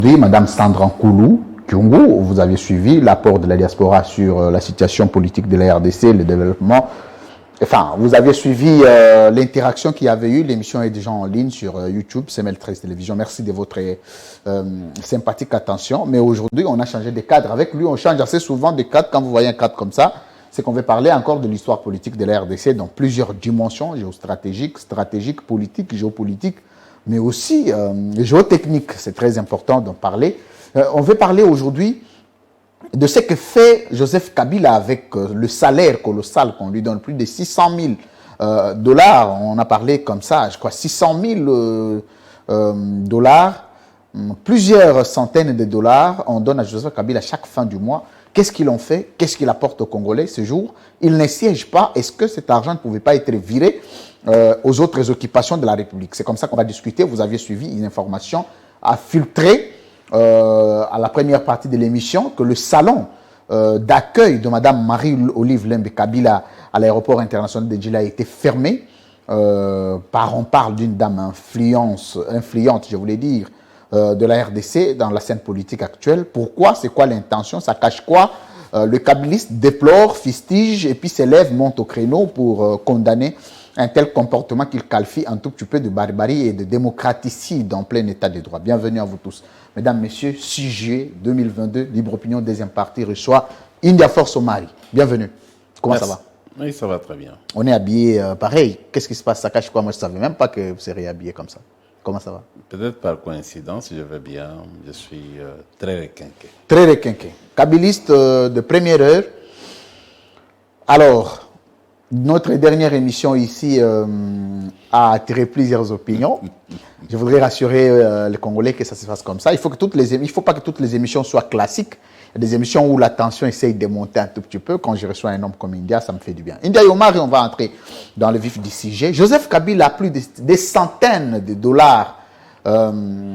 Oui, Madame Sandra Nkoulou Kyungu, vous avez suivi l'apport de la diaspora sur la situation politique de la RDC, le développement. Enfin, vous avez suivi l'interaction qu'il y avait eu, l'émission est déjà en ligne sur YouTube, CML13 Télévision. Merci de votre sympathique attention. Mais aujourd'hui, on a changé de cadre. Avec lui, on change assez souvent de cadre. Quand vous voyez un cadre comme ça, c'est qu'on veut parler encore de l'histoire politique de la RDC dans plusieurs dimensions, géostratégiques, stratégiques, politiques, géopolitiques, mais aussi géotechniques. C'est très important d'en parler. On veut parler aujourd'hui de ce que fait Joseph Kabila avec le salaire colossal qu'on lui donne, plus de 600 000 dollars. On a parlé comme ça, je crois, 600 000 dollars, plusieurs centaines de dollars, on donne à Joseph Kabila chaque fin du mois. Qu'est-ce qu'il en fait? Qu'est-ce qu'il apporte aux Congolais ce jour? Il ne siège pas. Est-ce que cet argent ne pouvait pas être viré aux autres occupations de la République? C'est comme ça qu'on va discuter. Vous aviez suivi une information à filtrer à la première partie de l'émission que le salon d'accueil de Mme Marie-Olive Lembe Kabila à l'aéroport international de Djila a été fermé. On parle d'une dame influente, je voulais dire, de la RDC dans la scène politique actuelle. Pourquoi? C'est quoi l'intention? Ça cache quoi? Le kabiliste déplore, fustige et puis s'élève, monte au créneau pour condamner un tel comportement qu'il qualifie un tout petit peu de barbarie et de démocraticide en plein état de droit. Bienvenue à vous tous. Mesdames, Messieurs, 6 juillet 2022, Libre Opinion, deuxième partie, reçoit India Force Omari. Bienvenue. Comment ça va? Oui, ça va très bien. On est habillé pareil. Qu'est-ce qui se passe? Ça cache quoi? Moi, je ne savais même pas que vous seriez habillé comme ça. Comment ça va? Peut-être par coïncidence, je vais bien. Je suis très requinqué. Très requinqué. Kabiliste de première heure. Alors, notre dernière émission ici a attiré plusieurs opinions. Je voudrais rassurer les Congolais que ça se fasse comme ça. Il faut pas que toutes les émissions soient classiques. Il y a des émissions où la tension essaye de monter un tout petit peu. Quand je reçois un homme comme India, ça me fait du bien. India Omar, et on va entrer dans le vif du sujet. Joseph Kabila a plus des centaines de dollars qu'on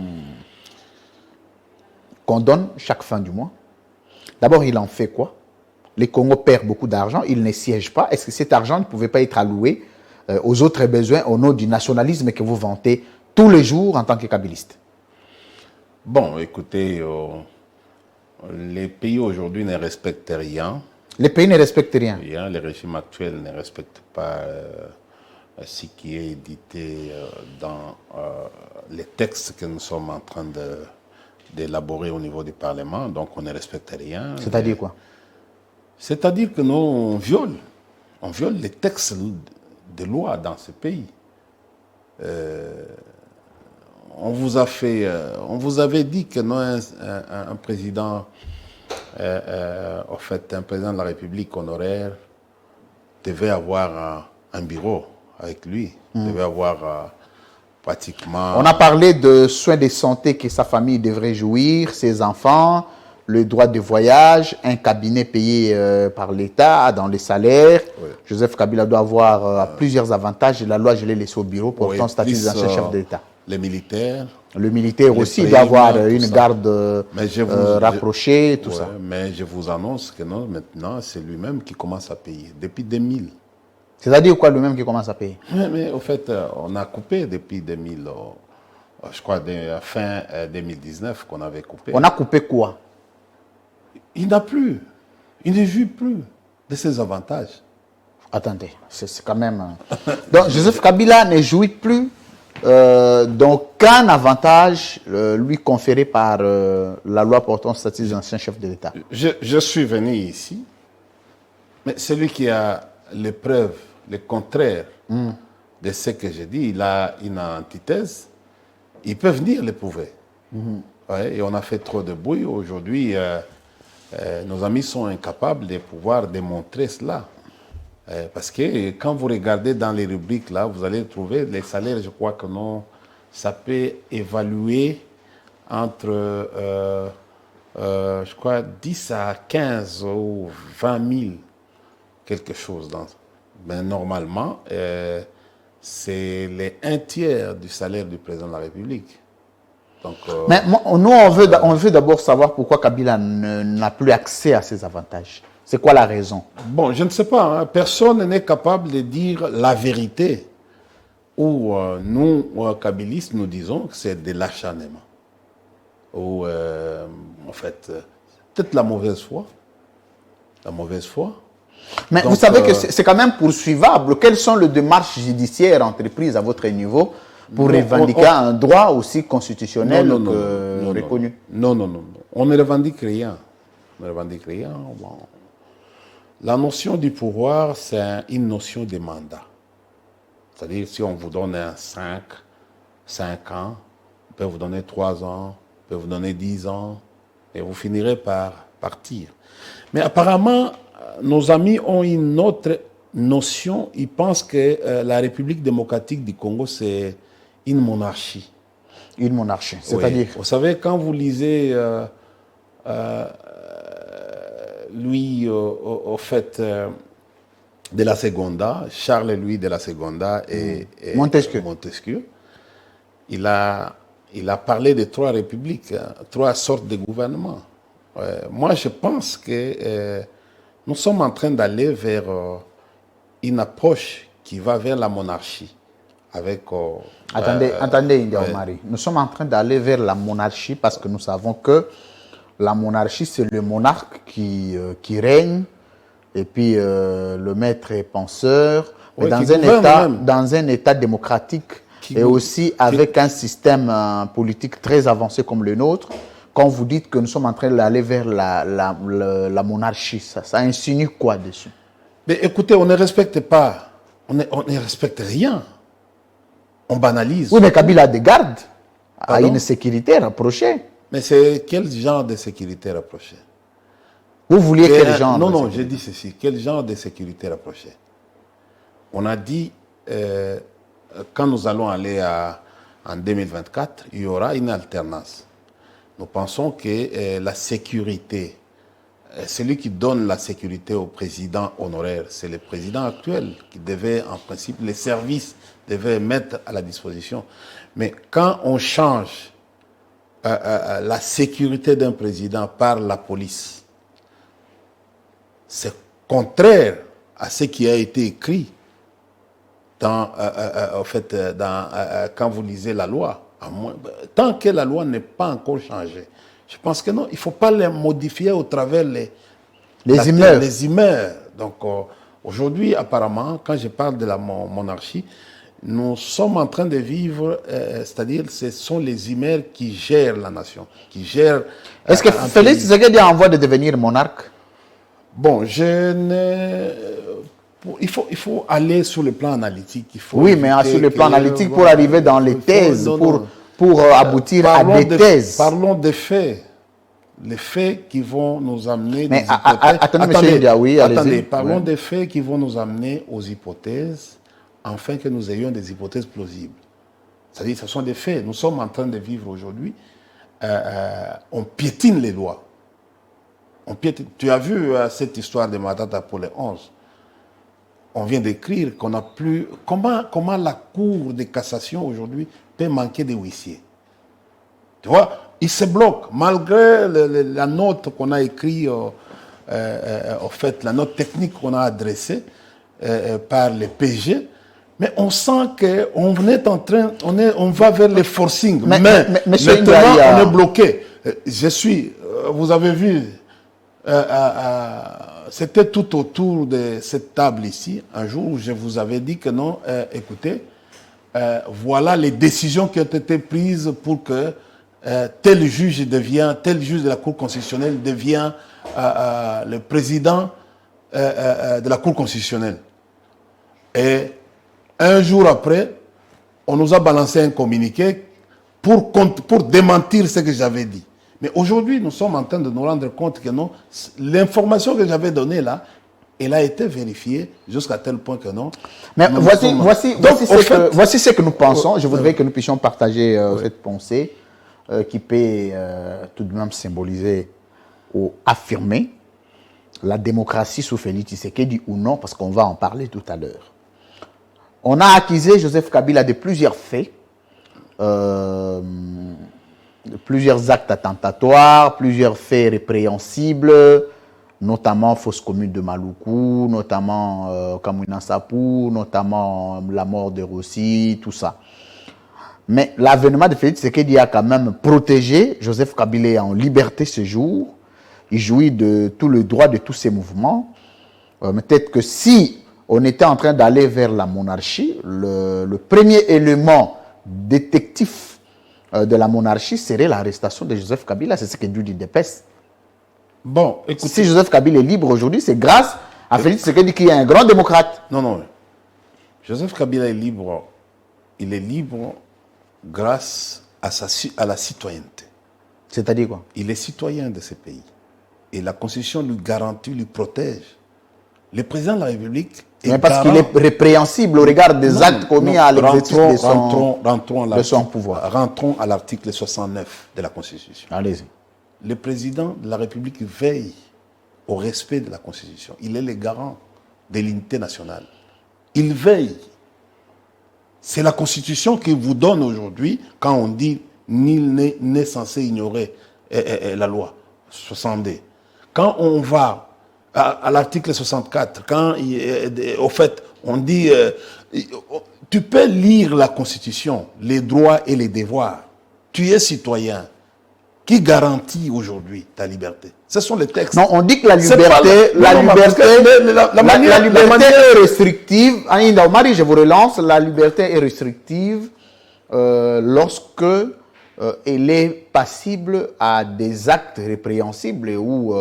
donne chaque fin du mois. D'abord, il en fait quoi? Les Congos perdent beaucoup d'argent, ils ne siègent pas. Est-ce que cet argent ne pouvait pas être alloué aux autres besoins au nom du nationalisme que vous vantez tous les jours en tant que kabiliste? Bon, écoutez, les pays aujourd'hui ne respectent rien. Les pays ne respectent rien. Rien. Les régimes actuels ne respectent pas ce qui est édité dans les textes que nous sommes en train d'élaborer au niveau du Parlement. Donc, on ne respecte rien. C'est-à-dire quoi? C'est-à-dire que nous, on viole les textes de loi dans ce pays. On vous avait dit que non, un président, en fait, un président de la République honoraire devait avoir un bureau avec lui, devait avoir pratiquement... On a parlé de soins de santé que sa famille devrait jouir, ses enfants, le droit de voyage, un cabinet payé par l'État dans les salaires. Oui. Joseph Kabila doit avoir plusieurs avantages. La loi, je l'ai laissé au bureau pour son statut d'ancien chef de l'État. Les militaires. Le militaire aussi doit avoir une garde rapprochée, tout ça. Mais je vous annonce que non, maintenant, c'est lui-même qui commence à payer, depuis 2000. C'est-à-dire quoi, lui-même qui commence à payer? Mais au fait, on a coupé depuis 2000, je crois, fin 2019 qu'on avait coupé. On a coupé quoi? Il n'a plus, il ne jouit plus de ses avantages. Attendez, c'est quand même... Donc, Joseph Kabila ne jouit plus d'aucun avantage lui conféré par la loi portant statut d'ancien chef de l'État. Je suis venu ici, mais celui qui a les preuves, le contraire de ce que j'ai dit, il a une antithèse, il peut venir le prouver. Ouais, et on a fait trop de bruit. Aujourd'hui, nos amis sont incapables de pouvoir démontrer cela. Parce que quand vous regardez dans les rubriques, là, vous allez trouver les salaires, je crois que non, ça peut évaluer entre, je crois, 10 à 15 ou 20 000, quelque chose. Mais normalement, c'est les 1/3 du salaire du président de la République. Donc, mais nous, on veut d'abord savoir pourquoi Kabila n'a plus accès à ces avantages. C'est quoi la raison? Bon, je ne sais pas. Hein. Personne n'est capable de dire la vérité. Ou nous, kabilistes, nous disons que c'est de l'acharnement. ou en fait, peut-être la mauvaise foi. La mauvaise foi. Mais Donc, vous savez que c'est quand même poursuivable. Quelles sont les démarches judiciaires entreprises à votre niveau pour revendiquer un droit aussi constitutionnel reconnu? Non. On ne revendique rien. On ne revendique rien. Bon. La notion du pouvoir, c'est une notion de mandat. C'est-à-dire, si on vous donne 5 ans, on peut vous donner 3 ans, on peut vous donner 10 ans, et vous finirez par partir. Mais apparemment, nos amis ont une autre notion. Ils pensent que la République démocratique du Congo, c'est une monarchie. Une monarchie, c'est-à-dire? Oui. Vous savez, quand vous lisez Louis, au fait, de la Seconda, Charles-Louis de la Seconda et Montesquieu, il a parlé de 3 républiques, 3 sortes de gouvernements. Moi, je pense que nous sommes en train d'aller vers une approche qui va vers la monarchie. Avec, attendez, India Omari. Nous sommes en train d'aller vers la monarchie parce que nous savons que la monarchie, c'est le monarque qui règne et puis le maître est penseur. Mais dans un état démocratique et aussi avec un système politique très avancé comme le nôtre, quand vous dites que nous sommes en train d'aller vers la monarchie, ça insinue quoi dessus? Mais écoutez, on ne respecte pas, on ne respecte rien. On banalise. Oui, mais Kabila a des gardes, a une sécurité rapprochée. Mais c'est quel genre de sécurité rapprochée? Vous vouliez quel genre? Non, j'ai dit ceci. Quel genre de sécurité rapprochée? On a dit, quand nous allons aller en 2024, il y aura une alternance. Nous pensons que la sécurité, celui qui donne la sécurité au président honoraire, c'est le président actuel qui devait, en principe, les services devaient mettre à la disposition. Mais quand on change la sécurité d'un président par la police, c'est contraire à ce qui a été écrit quand vous lisez la loi. Tant que la loi n'est pas encore changée, je pense que non, il ne faut pas les modifier au travers les humeurs. Donc aujourd'hui, apparemment, quand je parle de la monarchie, nous sommes en train de vivre, c'est-à-dire ce sont les humeurs qui gèrent la nation, qui gèrent... Est-ce que Félix Tshisekedi a en voie de devenir monarque? Bon, il faut aller sur le plan analytique. Oui, mais sur le plan analytique, pour arriver dans les thèses, pour aboutir à des thèses. Parlons des faits. Les faits qui vont nous amener... Mais attendez, parlons des faits qui vont nous amener aux hypothèses, afin que nous ayons des hypothèses plausibles. C'est-à-dire, ce sont des faits. Nous sommes en train de vivre aujourd'hui. On piétine les lois. Tu as vu cette histoire de Matata pour les 11. On vient d'écrire qu'on n'a plus... Comment la Cour de cassation aujourd'hui peut manquer de huissiers? Tu vois, il se bloque. Malgré la note qu'on a écrite, en fait, la note technique qu'on a adressée par les PG, mais on sent qu'on est en train... On va vers les forcing. Mais maintenant, on est bloqué. Vous avez vu... c'était tout autour de cette table ici, un jour où je vous avais dit que non, écoutez, voilà les décisions qui ont été prises pour que tel juge de la Cour constitutionnelle devient le président de la Cour constitutionnelle. Et un jour après, on nous a balancé un communiqué pour démentir ce que j'avais dit. Mais aujourd'hui, nous sommes en train de nous rendre compte que non, l'information que j'avais donnée là, elle a été vérifiée jusqu'à tel point que non. Mais voici ce que nous pensons. Je voudrais que nous puissions partager cette pensée qui peut tout de même symboliser ou affirmer la démocratie sous Félix Tshisekedi ou non, parce qu'on va en parler tout à l'heure. On a accusé Joseph Kabila de plusieurs faits. Plusieurs actes attentatoires, plusieurs faits répréhensibles, notamment fausse commune de Maluku, notamment Kamwina Sapou, notamment la mort de Rossi, tout ça. Mais l'avènement de Félix Tshisekedi a quand même protégé Joseph Kabila en liberté ce jour. Il jouit de tout le droit de tous ses mouvements. Peut-être que si on était en train d'aller vers la monarchie, le premier élément détectif de la monarchie serait l'arrestation de Joseph Kabila. C'est ce que dit l'UDPS. Bon, écoutez. Si Joseph Kabila est libre aujourd'hui, c'est grâce à Félix Tshisekedi qui est un grand démocrate. Non. Joseph Kabila est libre. Il est libre grâce à la citoyenneté. C'est-à-dire quoi? Il est citoyen de ce pays. Et la Constitution lui garantit, lui protège. Le président de la République est mais parce qu'il est répréhensible au regard des actes commis à l'exercice de son pouvoir. Rentrons à l'article 69 de la Constitution. Allez-y. Le président de la République veille au respect de la Constitution. Il est le garant de l'unité nationale. Il veille. C'est la Constitution qui vous donne aujourd'hui, quand on dit nul n'est censé ignorer la loi 62. Quand on va à l'article 64, quand au fait on dit tu peux lire la Constitution, les droits et les devoirs. Tu es citoyen. Qui garantit aujourd'hui ta liberté? Ce sont les textes. Non, on dit que la liberté, la liberté est restrictive. Marie, je vous relance. La liberté est restrictive lorsque elle est passible à des actes répréhensibles ou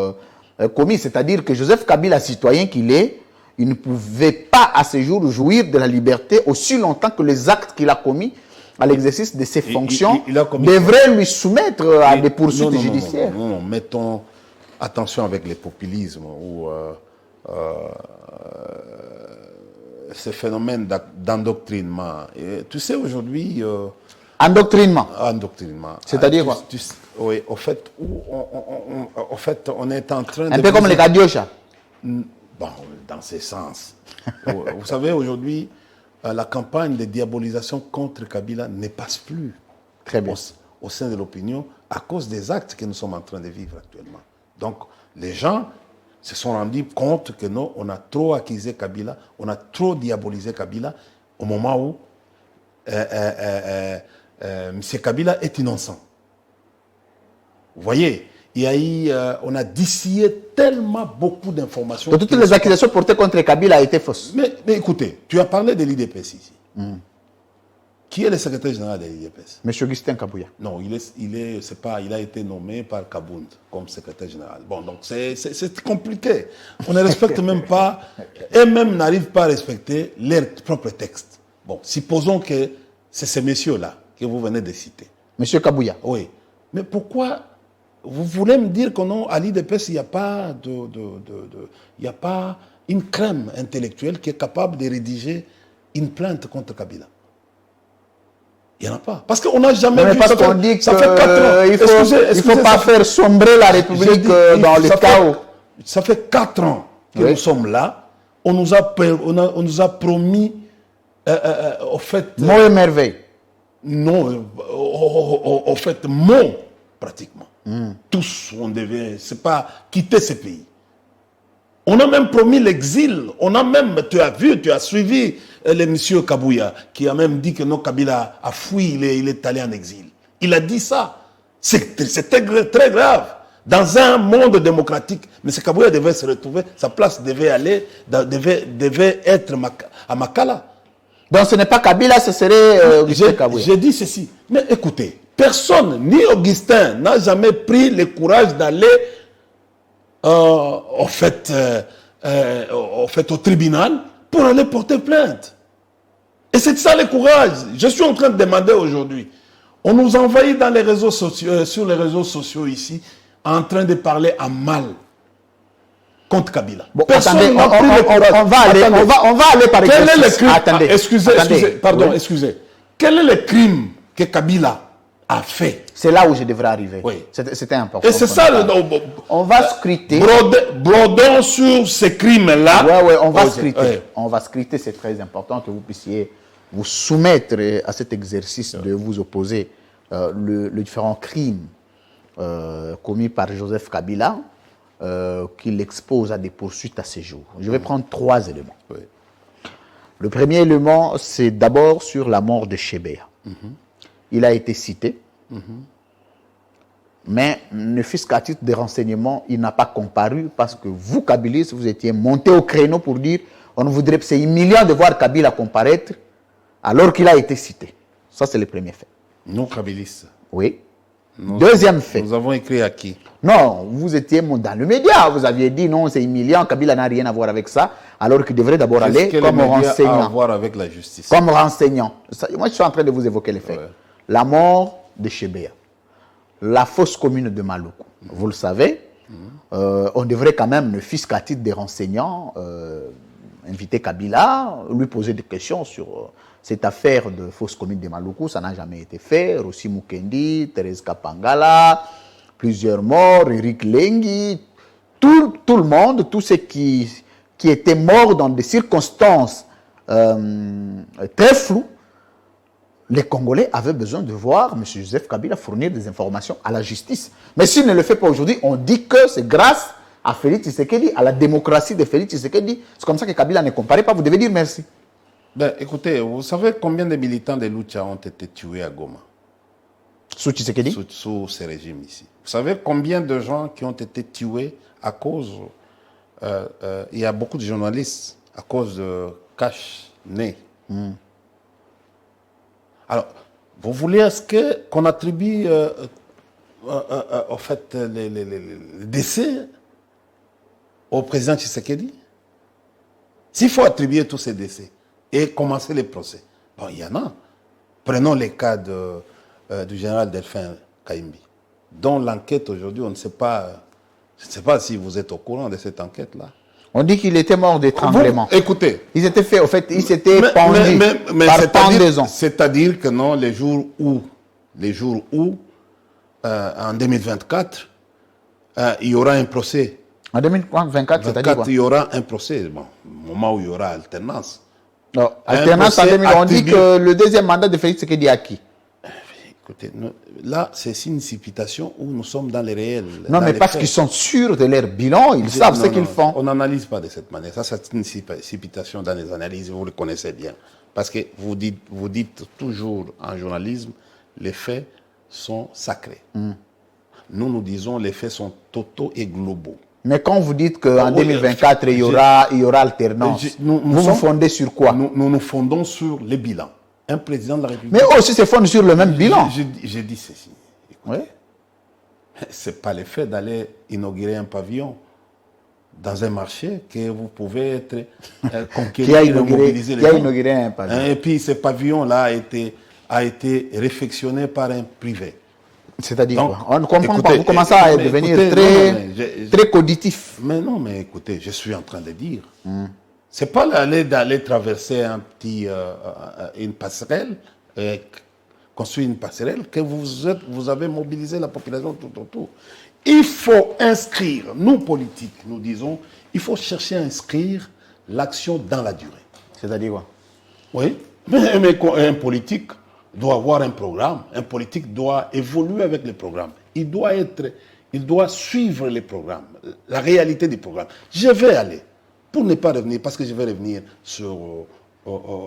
commis. C'est-à-dire que Joseph Kabila, citoyen qu'il est, il ne pouvait pas à ce jour jouir de la liberté aussi longtemps que les actes qu'il a commis à l'exercice de ses fonctions devrait lui soumettre à des poursuites judiciaires. Non, mettons attention avec les populismes ou ce phénomène d'endoctrinement. Tu sais, aujourd'hui... endoctrinement. C'est-à-dire quoi? Oui, au fait, on est en train de... Un peu comme les Kadiocha. Bon, dans ce sens. Vous savez, aujourd'hui... la campagne de diabolisation contre Kabila ne passe plus très bien au sein de l'opinion à cause des actes que nous sommes en train de vivre actuellement. Donc, les gens se sont rendus compte que non, on a trop accusé Kabila, on a trop diabolisé Kabila au moment où M. Kabila est innocent. Vous voyez, il y a eu, on a distillé tellement beaucoup d'informations. Toutes les accusations portées contre Kabila étaient fausses. Mais écoutez, tu as parlé de l'IDPS ici. Qui est le secrétaire général de l'IDPS? M. Augustin Kabouya. Non, il a été nommé par Kabound comme secrétaire général. Bon, donc c'est compliqué. On ne respecte même pas, eux-mêmes n'arrivent pas à respecter leurs propres textes. Bon, supposons que c'est ces messieurs-là que vous venez de citer. M. Kabouya. Oui. Mais pourquoi vous voulez me dire qu'à l'IDPS, il n'y a pas une crème intellectuelle qui est capable de rédiger une plainte contre Kabila? Il n'y en a pas. Parce qu'on n'a jamais vu... Parce qu'on dit ça fait 4 ans. Il ne faut pas faire sombrer la République dans le chaos. Ça fait 4 ans que nous sommes là. On nous a promis, au fait... Mots et merveilles. Non, au fait, mots, pratiquement. Tous, on devait, c'est pas quitter ce pays. On a même promis l'exil. On a même, tu as vu, tu as suivi le monsieur Kabouya, qui a même dit que non, Kabila a fui, il est allé en exil. Il a dit ça. C'était très grave. Dans un monde démocratique, M. Kabouya devait se retrouver, sa place devait être à Makala. Donc ce n'est pas Kabila, ce serait Augustin Kabouya. J'ai dit ceci. Mais écoutez, personne, ni Augustin, n'a jamais pris le courage d'aller au tribunal pour aller porter plainte. Et c'est ça le courage. Je suis en train de demander aujourd'hui. On nous envahit dans les réseaux sociaux, sur les réseaux sociaux ici, en train de parler en mal contre Kabila. Bon, attendez, on va aller par exemple. Quel est le crime? Attendez. Excusez. Quel est le crime que Kabila a fait? C'est là où je devrais arriver. Oui. C'était important. Et c'est ça on va scruter. Brodons sur ces crimes-là. Oui, on va scruter. Ouais. On va scruter, c'est très important que vous puissiez vous soumettre à cet exercice de vous opposer le différents crimes commis par Joseph Kabila qu'il expose à des poursuites à ce jour. Je vais prendre 3 éléments. Le premier élément, c'est d'abord sur la mort de Chebea. il a été cité. Mais ne fût-ce qu'à titre de renseignement, il n'a pas comparu parce que vous, Kabilistes, vous étiez monté au créneau pour dire on voudrait, c'est humiliant de voir Kabila comparaître alors qu'il a été cité. Ça, c'est le premier fait. Nous, Kabilistes. Oui. Deuxième fait. Nous avons écrit à qui? Non, vous étiez dans le média. Vous aviez dit non, c'est humiliant, Kabila n'a rien à voir avec ça, alors qu'il devrait d'abord aller comme renseignant. À voir avec la justice. Comme renseignant. Moi, je suis en train de vous évoquer les faits. Ouais. La mort de Chebea. La fosse commune de Maluku. Vous le savez, on devrait quand même, ne fût-ce qu'à titre des renseignants, inviter Kabila, lui poser des questions sur cette affaire de fosse commune de Maluku. Ça n'a jamais été fait. Rossi Mukendi, Thérèse Kapangala, plusieurs morts, Eric Lengi, tout le monde, tous ceux qui étaient morts dans des circonstances très floues. Les Congolais avaient besoin de voir M. Joseph Kabila fournir des informations à la justice. Mais s'il ne le fait pas aujourd'hui, on dit que c'est grâce à Félix Tshisekedi, à la démocratie de Félix Tshisekedi. C'est comme ça que Kabila ne comparait pas. Vous devez dire merci. Ben, écoutez, vous savez combien de militants de Lucha ont été tués à Goma? Sous Tshisekedi? Sous ce régime ici. Vous savez combien de gens qui ont été tués à cause... il y a beaucoup de journalistes à cause de cache-nez. Alors, vous voulez qu'on attribue en fait les décès au président Tshisekedi? S'il faut attribuer tous ces décès et commencer les procès, bon, il y en a. Prenons les cas du général Delphin Kaimbi, dont l'enquête aujourd'hui, on ne sait pas, je ne sais pas si vous êtes au courant de cette enquête-là. On dit qu'il était mort d'étranglement. Écoutez. Ils étaient faits, au fait, ils s'étaient pendus par pendaison. C'est-à-dire que non, les jours où en 2024, il y aura un procès. En 2024, c'est-à-dire quoi? Il y aura un procès, bon, au moment où il y aura alternance. Non, alternance en 2000, on dit que le deuxième mandat de Félix Tshisekedi est acquis. Écoutez, là, c'est une supputation où nous sommes dans les réels. Non, mais parce qu'ils sont sûrs de leur bilan, ils savent ce qu'ils font. On n'analyse pas de cette manière. Ça, c'est une supputation dans les analyses, vous le connaissez bien. Parce que vous dites toujours en journalisme, les faits sont sacrés. Nous disons, les faits sont totaux et globaux. Mais quand vous dites qu'en 2024, il y aura alternance, vous vous fondez sur quoi? Nous nous fondons sur les bilans. Un président de la République... Mais aussi se fondent sur le même bilan. J'ai dit ceci. Oui. Ce n'est pas le fait d'aller inaugurer un pavillon dans un marché que vous pouvez être conquérir et mobiliser les gens. Qui a inauguré un pavillon. Et puis ce pavillon-là a été réfectionné par un privé. C'est-à-dire quoi? On ne comprend pas. Vous commencez à devenir très cognitif. Mais non, mais écoutez, je suis en train de dire... Ce n'est pas d'aller traverser une passerelle, construire une passerelle, que vous avez mobilisé la population tout autour. Il faut inscrire, nous politiques, nous disons, il faut chercher à inscrire l'action dans la durée. C'est-à-dire quoi? Oui, mais un politique doit avoir un programme, un politique doit évoluer avec les programmes. Il doit suivre les programmes, la réalité du programme. Je vais aller. Pour ne pas revenir, parce que je vais revenir sur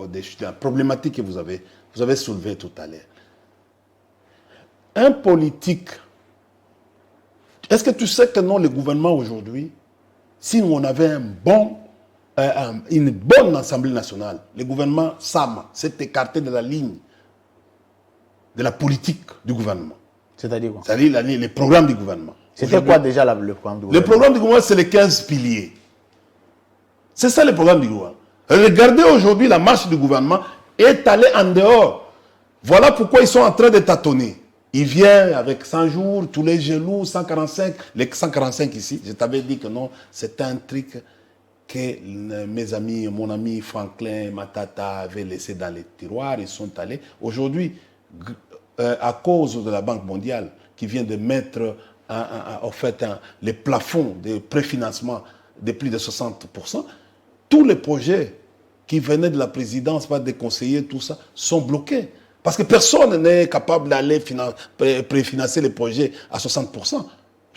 des problématiques que vous avez soulevées tout à l'heure. Un politique, est-ce que tu sais que non, le gouvernement aujourd'hui, si on avait une bonne Assemblée nationale, le gouvernement SAM s'est écarté de la ligne de la politique du gouvernement. C'est-à-dire quoi? C'est-à-dire les programmes du gouvernement. C'était quoi déjà le programme du gouvernement? Le programme du gouvernement, c'est les 15 piliers. C'est ça le programme du gouvernement. Regardez aujourd'hui la marche du gouvernement est allée en dehors. Voilà pourquoi ils sont en train de tâtonner. Ils viennent avec 100 jours, tous les genoux, 145. Les 145 ici, je t'avais dit que non, c'est un truc que mes amis, mon ami Franklin Matata avait laissé dans les tiroirs. Ils sont allés. Aujourd'hui, à cause de la Banque mondiale qui vient de mettre en fait les plafonds de préfinancement de plus de 60%, tous les projets qui venaient de la présidence, pas des conseillers, tout ça, sont bloqués. Parce que personne n'est capable d'aller préfinancer les projets à 60%.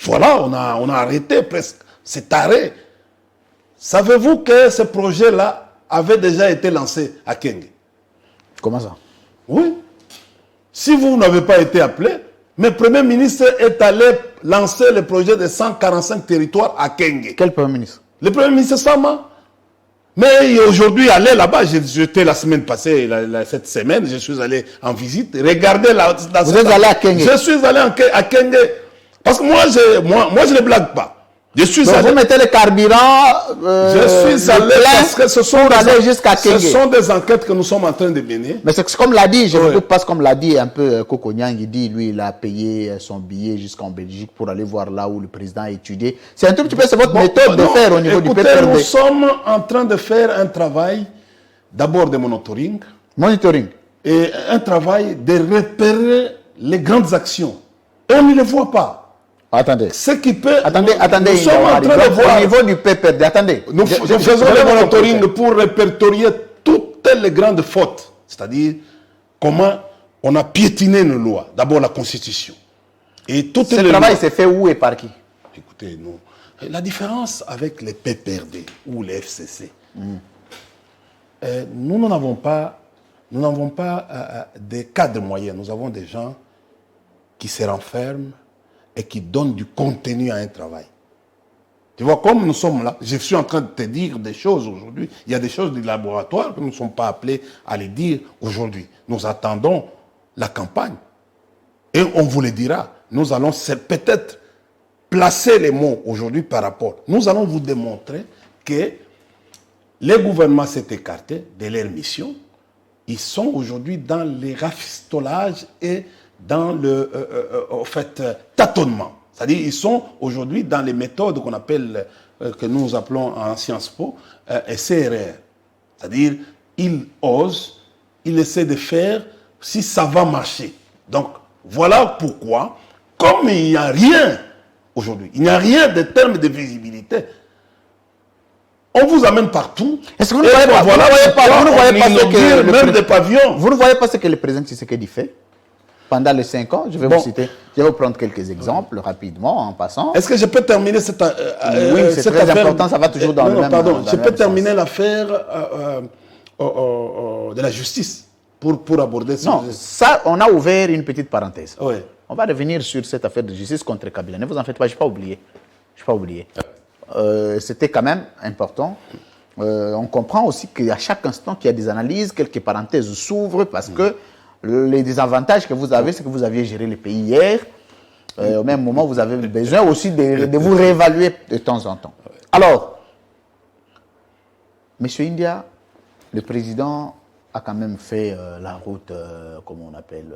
Voilà, on a arrêté presque cet arrêt. Savez-vous que ce projet-là avait déjà été lancé à Kenge? Comment ça? Oui. Si vous n'avez pas été appelé, mais le Premier ministre est allé lancer le projet de 145 territoires à Kenge. Quel Premier ministre? Le Premier ministre Sama. Mais aujourd'hui, aller là-bas, j'étais la semaine passée, cette semaine, je suis allé en visite. Regardez Vous êtes allé à Kenge? Je suis allé à Kenge. Parce que moi, je ne blague pas. Je suis donc allé. vous mettez le carburant. Je suis allé parce que ce sont des enquêtes que nous sommes en train de mener. Mais c'est comme l'a dit, je ne doute pas, comme l'a dit un peu Kokonyang, il dit, lui, il a payé son billet jusqu'en Belgique pour aller voir là où le président a étudié. C'est un tout petit peu, c'est votre méthode de faire au niveau du PPRD. Nous sommes en train de faire un travail, d'abord de monitoring. Monitoring. Et un travail de repérer les grandes actions. Et on ne les voit pas. Attendez. Ce qui peut. Attendez. Nous sommes en train de voir. Au niveau du PPRD, attendez. Nous faisons le monitoring pour répertorier toutes les grandes fautes. C'est-à-dire comment on a piétiné nos lois. D'abord la Constitution. Et toutes ce travail s'est fait où et par qui? Écoutez, nous. La différence avec les PPRD ou les FCC, nous n'avons pas des cadres moyens. Nous avons des gens qui se renferment et qui donnent du contenu à un travail. Tu vois, comme nous sommes là, je suis en train de te dire des choses aujourd'hui. Il y a des choses du laboratoire que nous ne sommes pas appelés à les dire aujourd'hui. Nous attendons la campagne. Et on vous le dira. Nous allons peut-être placer les mots aujourd'hui par rapport. Nous allons vous démontrer que les gouvernements s'est écartés de leur mission. Ils sont aujourd'hui dans les rafistolages et dans le tâtonnement. C'est-à-dire ils sont aujourd'hui dans les méthodes qu'on appelle, que nous appelons en Sciences Po, CRR. C'est-à-dire ils osent, ils essaient de faire si ça va marcher. Donc voilà pourquoi, comme il n'y a rien aujourd'hui, il n'y a rien de termes de visibilité, on vous amène partout. Est-ce que vous ne voyez pas, voilà, vous ne voyez pas ce que même des pavillons. Vous ne voyez pas ce que le président Tshisekedi fait pendant les 5 ans? Je vais vous citer. Je vais vous prendre quelques exemples rapidement en passant. Est-ce que je peux terminer cette oui, c'est très affaire important, ça va toujours dans le même pardon, dans je le peux même terminer sens. l'affaire de la justice pour aborder ça. Non, ça, on a ouvert une petite parenthèse. Oui. On va revenir sur cette affaire de justice contre Kabila. Ne vous en faites pas, je n'ai pas oublié. C'était quand même important. On comprend aussi qu'à chaque instant qu'il y a des analyses, quelques parenthèses s'ouvrent parce que les désavantages que vous avez, c'est que vous aviez géré le pays hier. Au même moment, vous avez besoin aussi de vous réévaluer de temps en temps. Alors, M. India, le président a quand même fait la route, comment on appelle,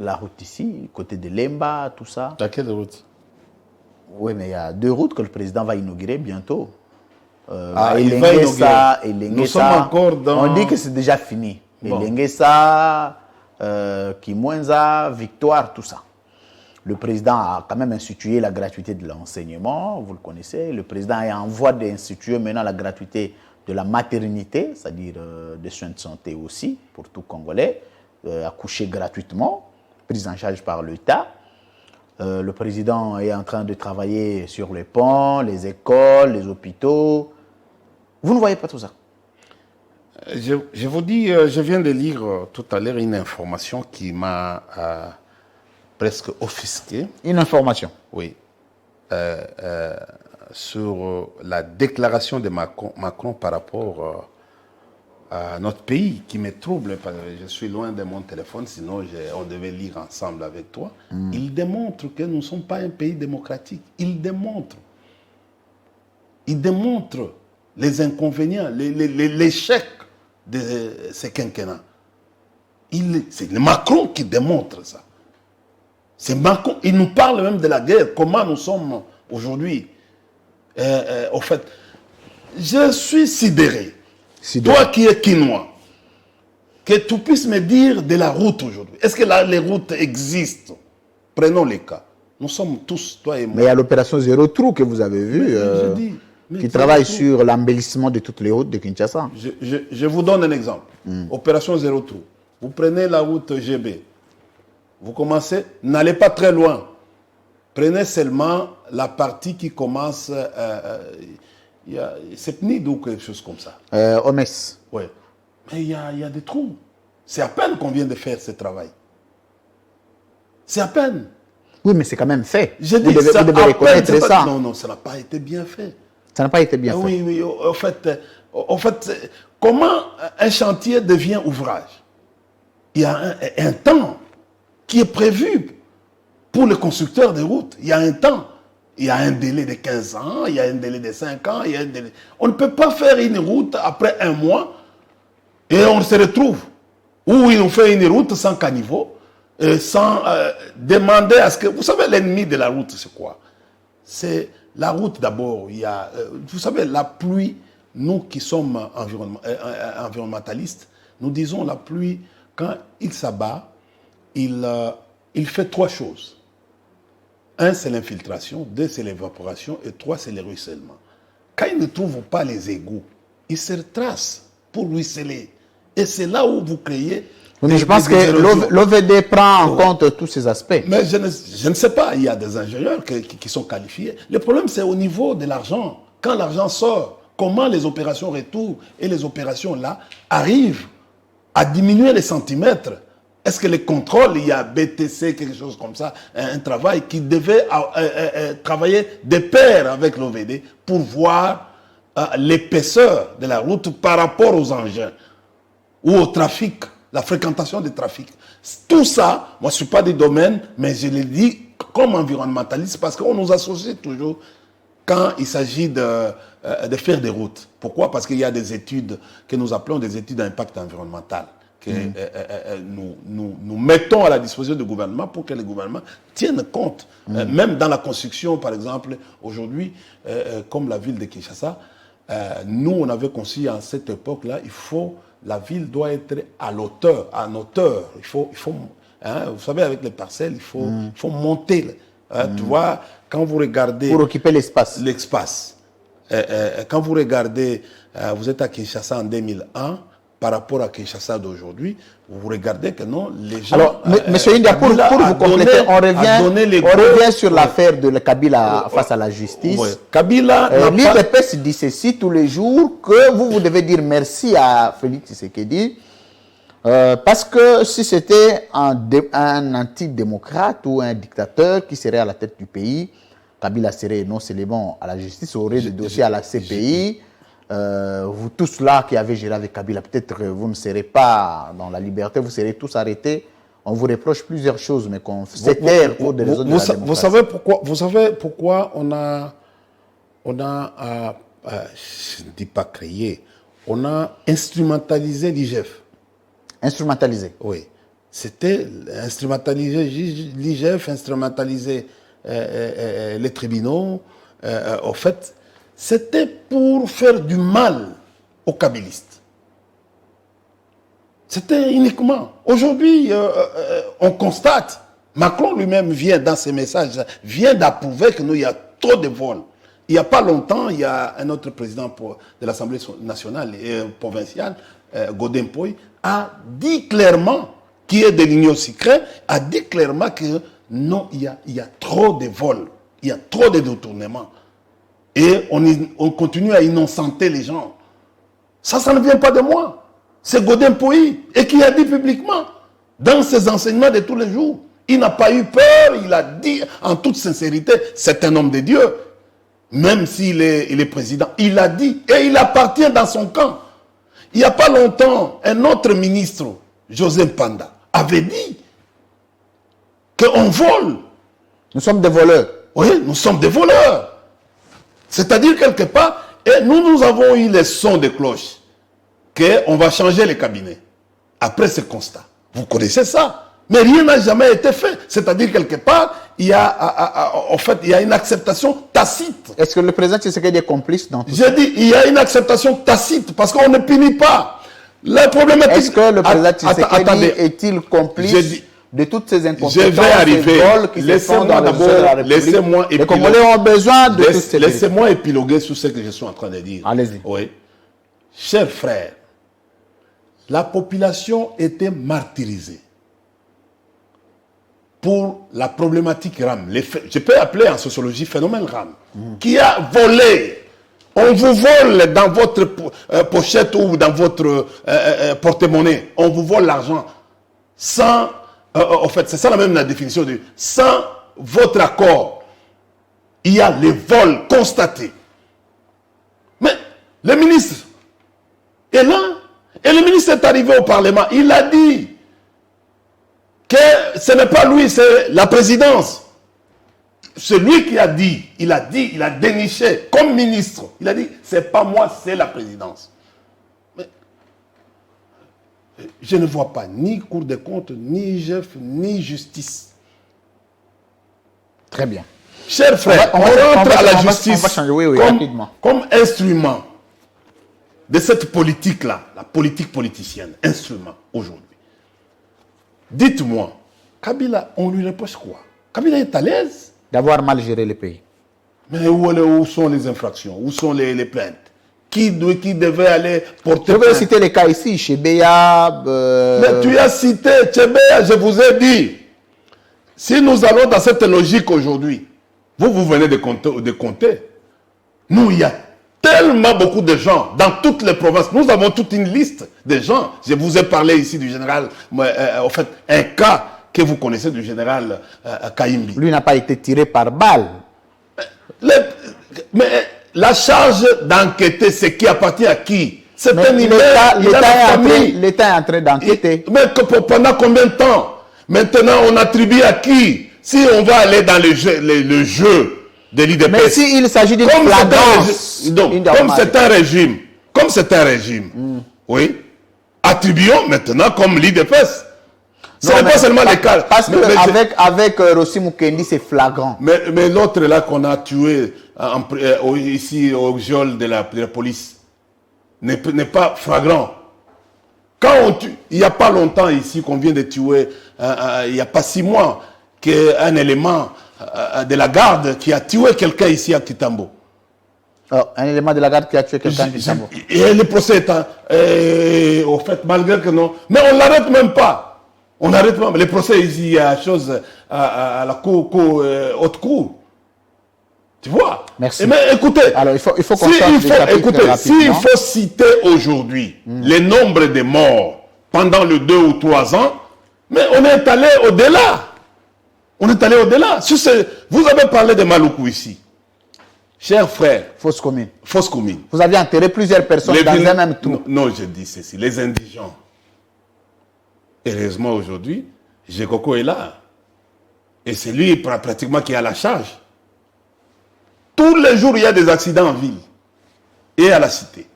la route ici, côté de Lemba, tout ça. À quelle route? Oui, mais il y a 2 routes que le président va inaugurer bientôt. Il va inaugurer. Nous sommes encore dans... On dit que c'est déjà fini. Bon. Elengesa, Kimwenza, Victoire, tout ça. Le président a quand même institué la gratuité de l'enseignement, vous le connaissez. Le président est en voie d'instituer maintenant la gratuité de la maternité, c'est-à-dire des soins de santé aussi, pour tout Congolais, accoucher gratuitement, prise en charge par l'État. Le président est en train de travailler sur les ponts, les écoles, les hôpitaux. Vous ne voyez pas tout ça? Je vous dis, je viens de lire tout à l'heure une information qui m'a presque offusqué. Une information? Oui. Sur la déclaration de Macron par rapport à notre pays, qui me trouble. Je suis loin de mon téléphone, sinon on devait lire ensemble avec toi. Il démontre que nous ne sommes pas un pays démocratique. Il démontre les inconvénients, l'échec de ce quinquennat. C'est Macron qui démontre ça. C'est Macron. Il nous parle même de la guerre, comment nous sommes aujourd'hui. Au fait, je suis sidéré. Toi qui es quinois, que tu puisses me dire de la route aujourd'hui. Est-ce que les routes existent? Prenons les cas. Nous sommes tous, toi et moi. Mais il y a l'opération Zéro Trou que vous avez vue, qui travaille sur l'embellissement de toutes les routes de Kinshasa. Je vous donne un exemple. Opération Zéro Trou. Vous prenez la route GB. Vous commencez, n'allez pas très loin. Prenez seulement la partie qui commence... c'est PNID ou quelque chose comme ça. Omes. Oui. Mais il y a des trous. C'est à peine qu'on vient de faire ce travail. C'est à peine. Oui, mais c'est quand même fait. Je vous dis, devez reconnaître ça. Non, ça n'a pas été bien fait. Ça n'a pas été bien fait. Oui, oui. En fait, comment un chantier devient ouvrage? Il y a un temps qui est prévu pour le constructeur de routes. Il y a un temps. Il y a un délai de 15 ans, il y a un délai de 5 ans, il y a un délai... On ne peut pas faire une route après un mois et on se retrouve. Ou ils ont fait une route sans caniveau, sans demander à ce que... Vous savez, l'ennemi de la route, c'est quoi? C'est la route d'abord. Il y a, vous savez, la pluie, nous qui sommes environnementalistes, nous disons la pluie, quand il s'abat, il fait 3 choses. 1, c'est l'infiltration. 2, c'est l'évaporation. Et 3, c'est le ruissellement. Quand ils ne trouvent pas les égouts, ils se retracent pour ruisseler. Et c'est là où vous créez... Mais je pense que l'OVD prend en compte tous ces aspects. Mais je ne sais pas. Il y a des ingénieurs qui sont qualifiés. Le problème, c'est au niveau de l'argent. Quand l'argent sort, comment les opérations retour et les opérations là arrivent à diminuer les centimètres? Est-ce que les contrôles, il y a BTC, quelque chose comme ça, un travail qui devait travailler de pair avec l'OVD pour voir l'épaisseur de la route par rapport aux engins ou au trafic, la fréquentation du trafic. Tout ça, moi je ne suis pas du domaine, mais je le dis comme environnementaliste parce qu'on nous associe toujours quand il s'agit de faire des routes. Pourquoi? Parce qu'il y a des études que nous appelons des études d'impact environnemental. Que nous mettons à la disposition du gouvernement pour que le gouvernement tienne compte. Même dans la construction, par exemple, aujourd'hui, comme la ville de Kinshasa, nous, on avait conçu à cette époque-là, la ville doit être à l'auteur, en hauteur. Il faut vous savez, avec les parcelles, il faut monter. Tu vois, quand vous regardez... Pour occuper l'espace. L'espace. Quand vous regardez, vous êtes à Kinshasa en 2001, par rapport à Kinshasa d'aujourd'hui, vous regardez que non, les gens... Alors, M. India, pour vous compléter, on revient sur l'affaire de Kabila face à la justice. Ouais. Kabila... L'IDPS dit ceci tous les jours, que vous devez dire merci à Félix Tshisekedi, parce que si c'était un antidémocrate ou un dictateur qui serait à la tête du pays, Kabila serait non seulement à la justice, aurait des dossiers à la CPI. Vous tous là qui avez géré avec Kabila, peut-être vous ne serez pas dans la liberté, vous serez tous arrêtés. On vous reproche plusieurs choses, mais qu'on sait taire pour des raisons de la démocratie. Vous savez pourquoi on a je ne dis pas créé, on a instrumentalisé l'IGF. Instrumentalisé? Oui. C'était instrumentaliser l'IGF, instrumentaliser les tribunaux. En fait, c'était pour faire du mal aux kabylistes. C'était uniquement. Aujourd'hui, on constate, Macron lui-même vient dans ses messages, vient d'approuver que nous, il y a trop de vols. Il n'y a pas longtemps, il y a un autre président de l'Assemblée nationale et provinciale, Godin Poy, a dit clairement, qui est de l'Union secrète, a dit clairement que non, il y a trop de vols, il y a trop de détournements. Et on continue à innocenter les gens. Ça ne vient pas de moi. C'est Godin Poy, et qui a dit publiquement, dans ses enseignements de tous les jours, il n'a pas eu peur, il a dit en toute sincérité, c'est un homme de Dieu, même s'il est président, il a dit, et il appartient dans son camp. Il n'y a pas longtemps, un autre ministre, José Panda, avait dit qu'on vole. Nous sommes des voleurs. Oui, nous sommes des voleurs. C'est-à-dire quelque part, et nous avons eu les sons de cloche, qu'on va changer les cabinets. Après ce constat. Vous connaissez ça. Mais rien n'a jamais été fait. C'est-à-dire quelque part, il y a une acceptation tacite. Est-ce que le président Tshisekedi est complice dans tout ça? J'ai dit, il y a une acceptation tacite parce qu'on ne punit pas. La problématique... Est-ce que le président Tshisekedi est-il complice de toutes ces incompétences? Je vais arriver. Laissez-moi d'abord, laissez-moi épiloguer. Les Congolais ont besoin de toutes ces... Laissez-moi épiloguer sur ce que je suis en train de dire. Allez-y. Oui. Chers frères, la population était martyrisée pour la problématique RAM. Je peux appeler en sociologie phénomène RAM, qui a volé On vous vole dans votre pochette ou dans votre porte-monnaie. On vous vole l'argent sans... en fait, c'est ça la même la définition de... Sans votre accord, il y a les vols constatés. Mais le ministre est là. Et le ministre est arrivé au Parlement. Il a dit que ce n'est pas lui, c'est la présidence. C'est lui qui a dit, il a déniché comme ministre. Il a dit, c'est pas moi, c'est la présidence. Mais je ne vois pas ni Cour des comptes, ni IGF, ni justice. Très bien. Chers frères, on rentre à la justice comme instrument de cette politique-là, la politique politicienne, instrument aujourd'hui. Dites-moi, Kabila, on lui reproche quoi? Kabila est à l'aise d'avoir mal géré le pays. Mais où sont les infractions? Où sont les plaintes? Qui devait aller porter plainte? Je vais plainte? citer les cas ici, Chebeya... Mais tu as cité Chebeya, je vous ai dit. Si nous allons dans cette logique aujourd'hui, vous venez de compter. Nous, il y a tellement beaucoup de gens dans toutes les provinces. Nous avons toute une liste de gens. Je vous ai parlé ici du général, en fait, un cas que vous connaissez du général Kayimbi. Lui n'a pas été tiré par balle. Mais la charge d'enquêter, c'est qui appartient à qui? C'est un l'État est en train d'enquêter. Mais pendant combien de temps? Maintenant, on attribue à qui? Si on va aller dans le jeu de l'IDPS. Mais s'il s'agit d'une flagrance. Comme c'est un régime, oui, attribuons maintenant comme l'IDPS. Ce n'est pas seulement les cas. Parce qu'avec Rossi Mukendi, c'est flagrant. Mais l'autre là qu'on a tué ici au geôle de la police n'est pas flagrant. Quand on tue, il n'y a pas longtemps ici qu'on vient de tuer, il n'y a pas 6 mois, qu'un élément de la garde qui a tué quelqu'un ici à Kitambo. Un élément de la garde qui a tué quelqu'un à Kitambo. Et le procès est au fait, malgré que non. Mais on ne l'arrête même pas. On n'arrête pas. Les procès ici, il y a chose à la haute cour. Tu vois? Merci. Mais écoutez, alors, il faut qu'on s'il faut citer aujourd'hui le nombre de morts pendant les 2 ou 3 ans, mais on est allé au-delà. On est allé au-delà. Vous avez parlé de Maluku ici. Chers frères. Fausse commune. Fausse commune. Vous aviez enterré plusieurs personnes dans un même trou. Non, je dis ceci. Les indigents. Heureusement aujourd'hui, Jekoko est là. Et c'est lui pratiquement qui a la charge. Tous les jours, il y a des accidents en ville et à la cité.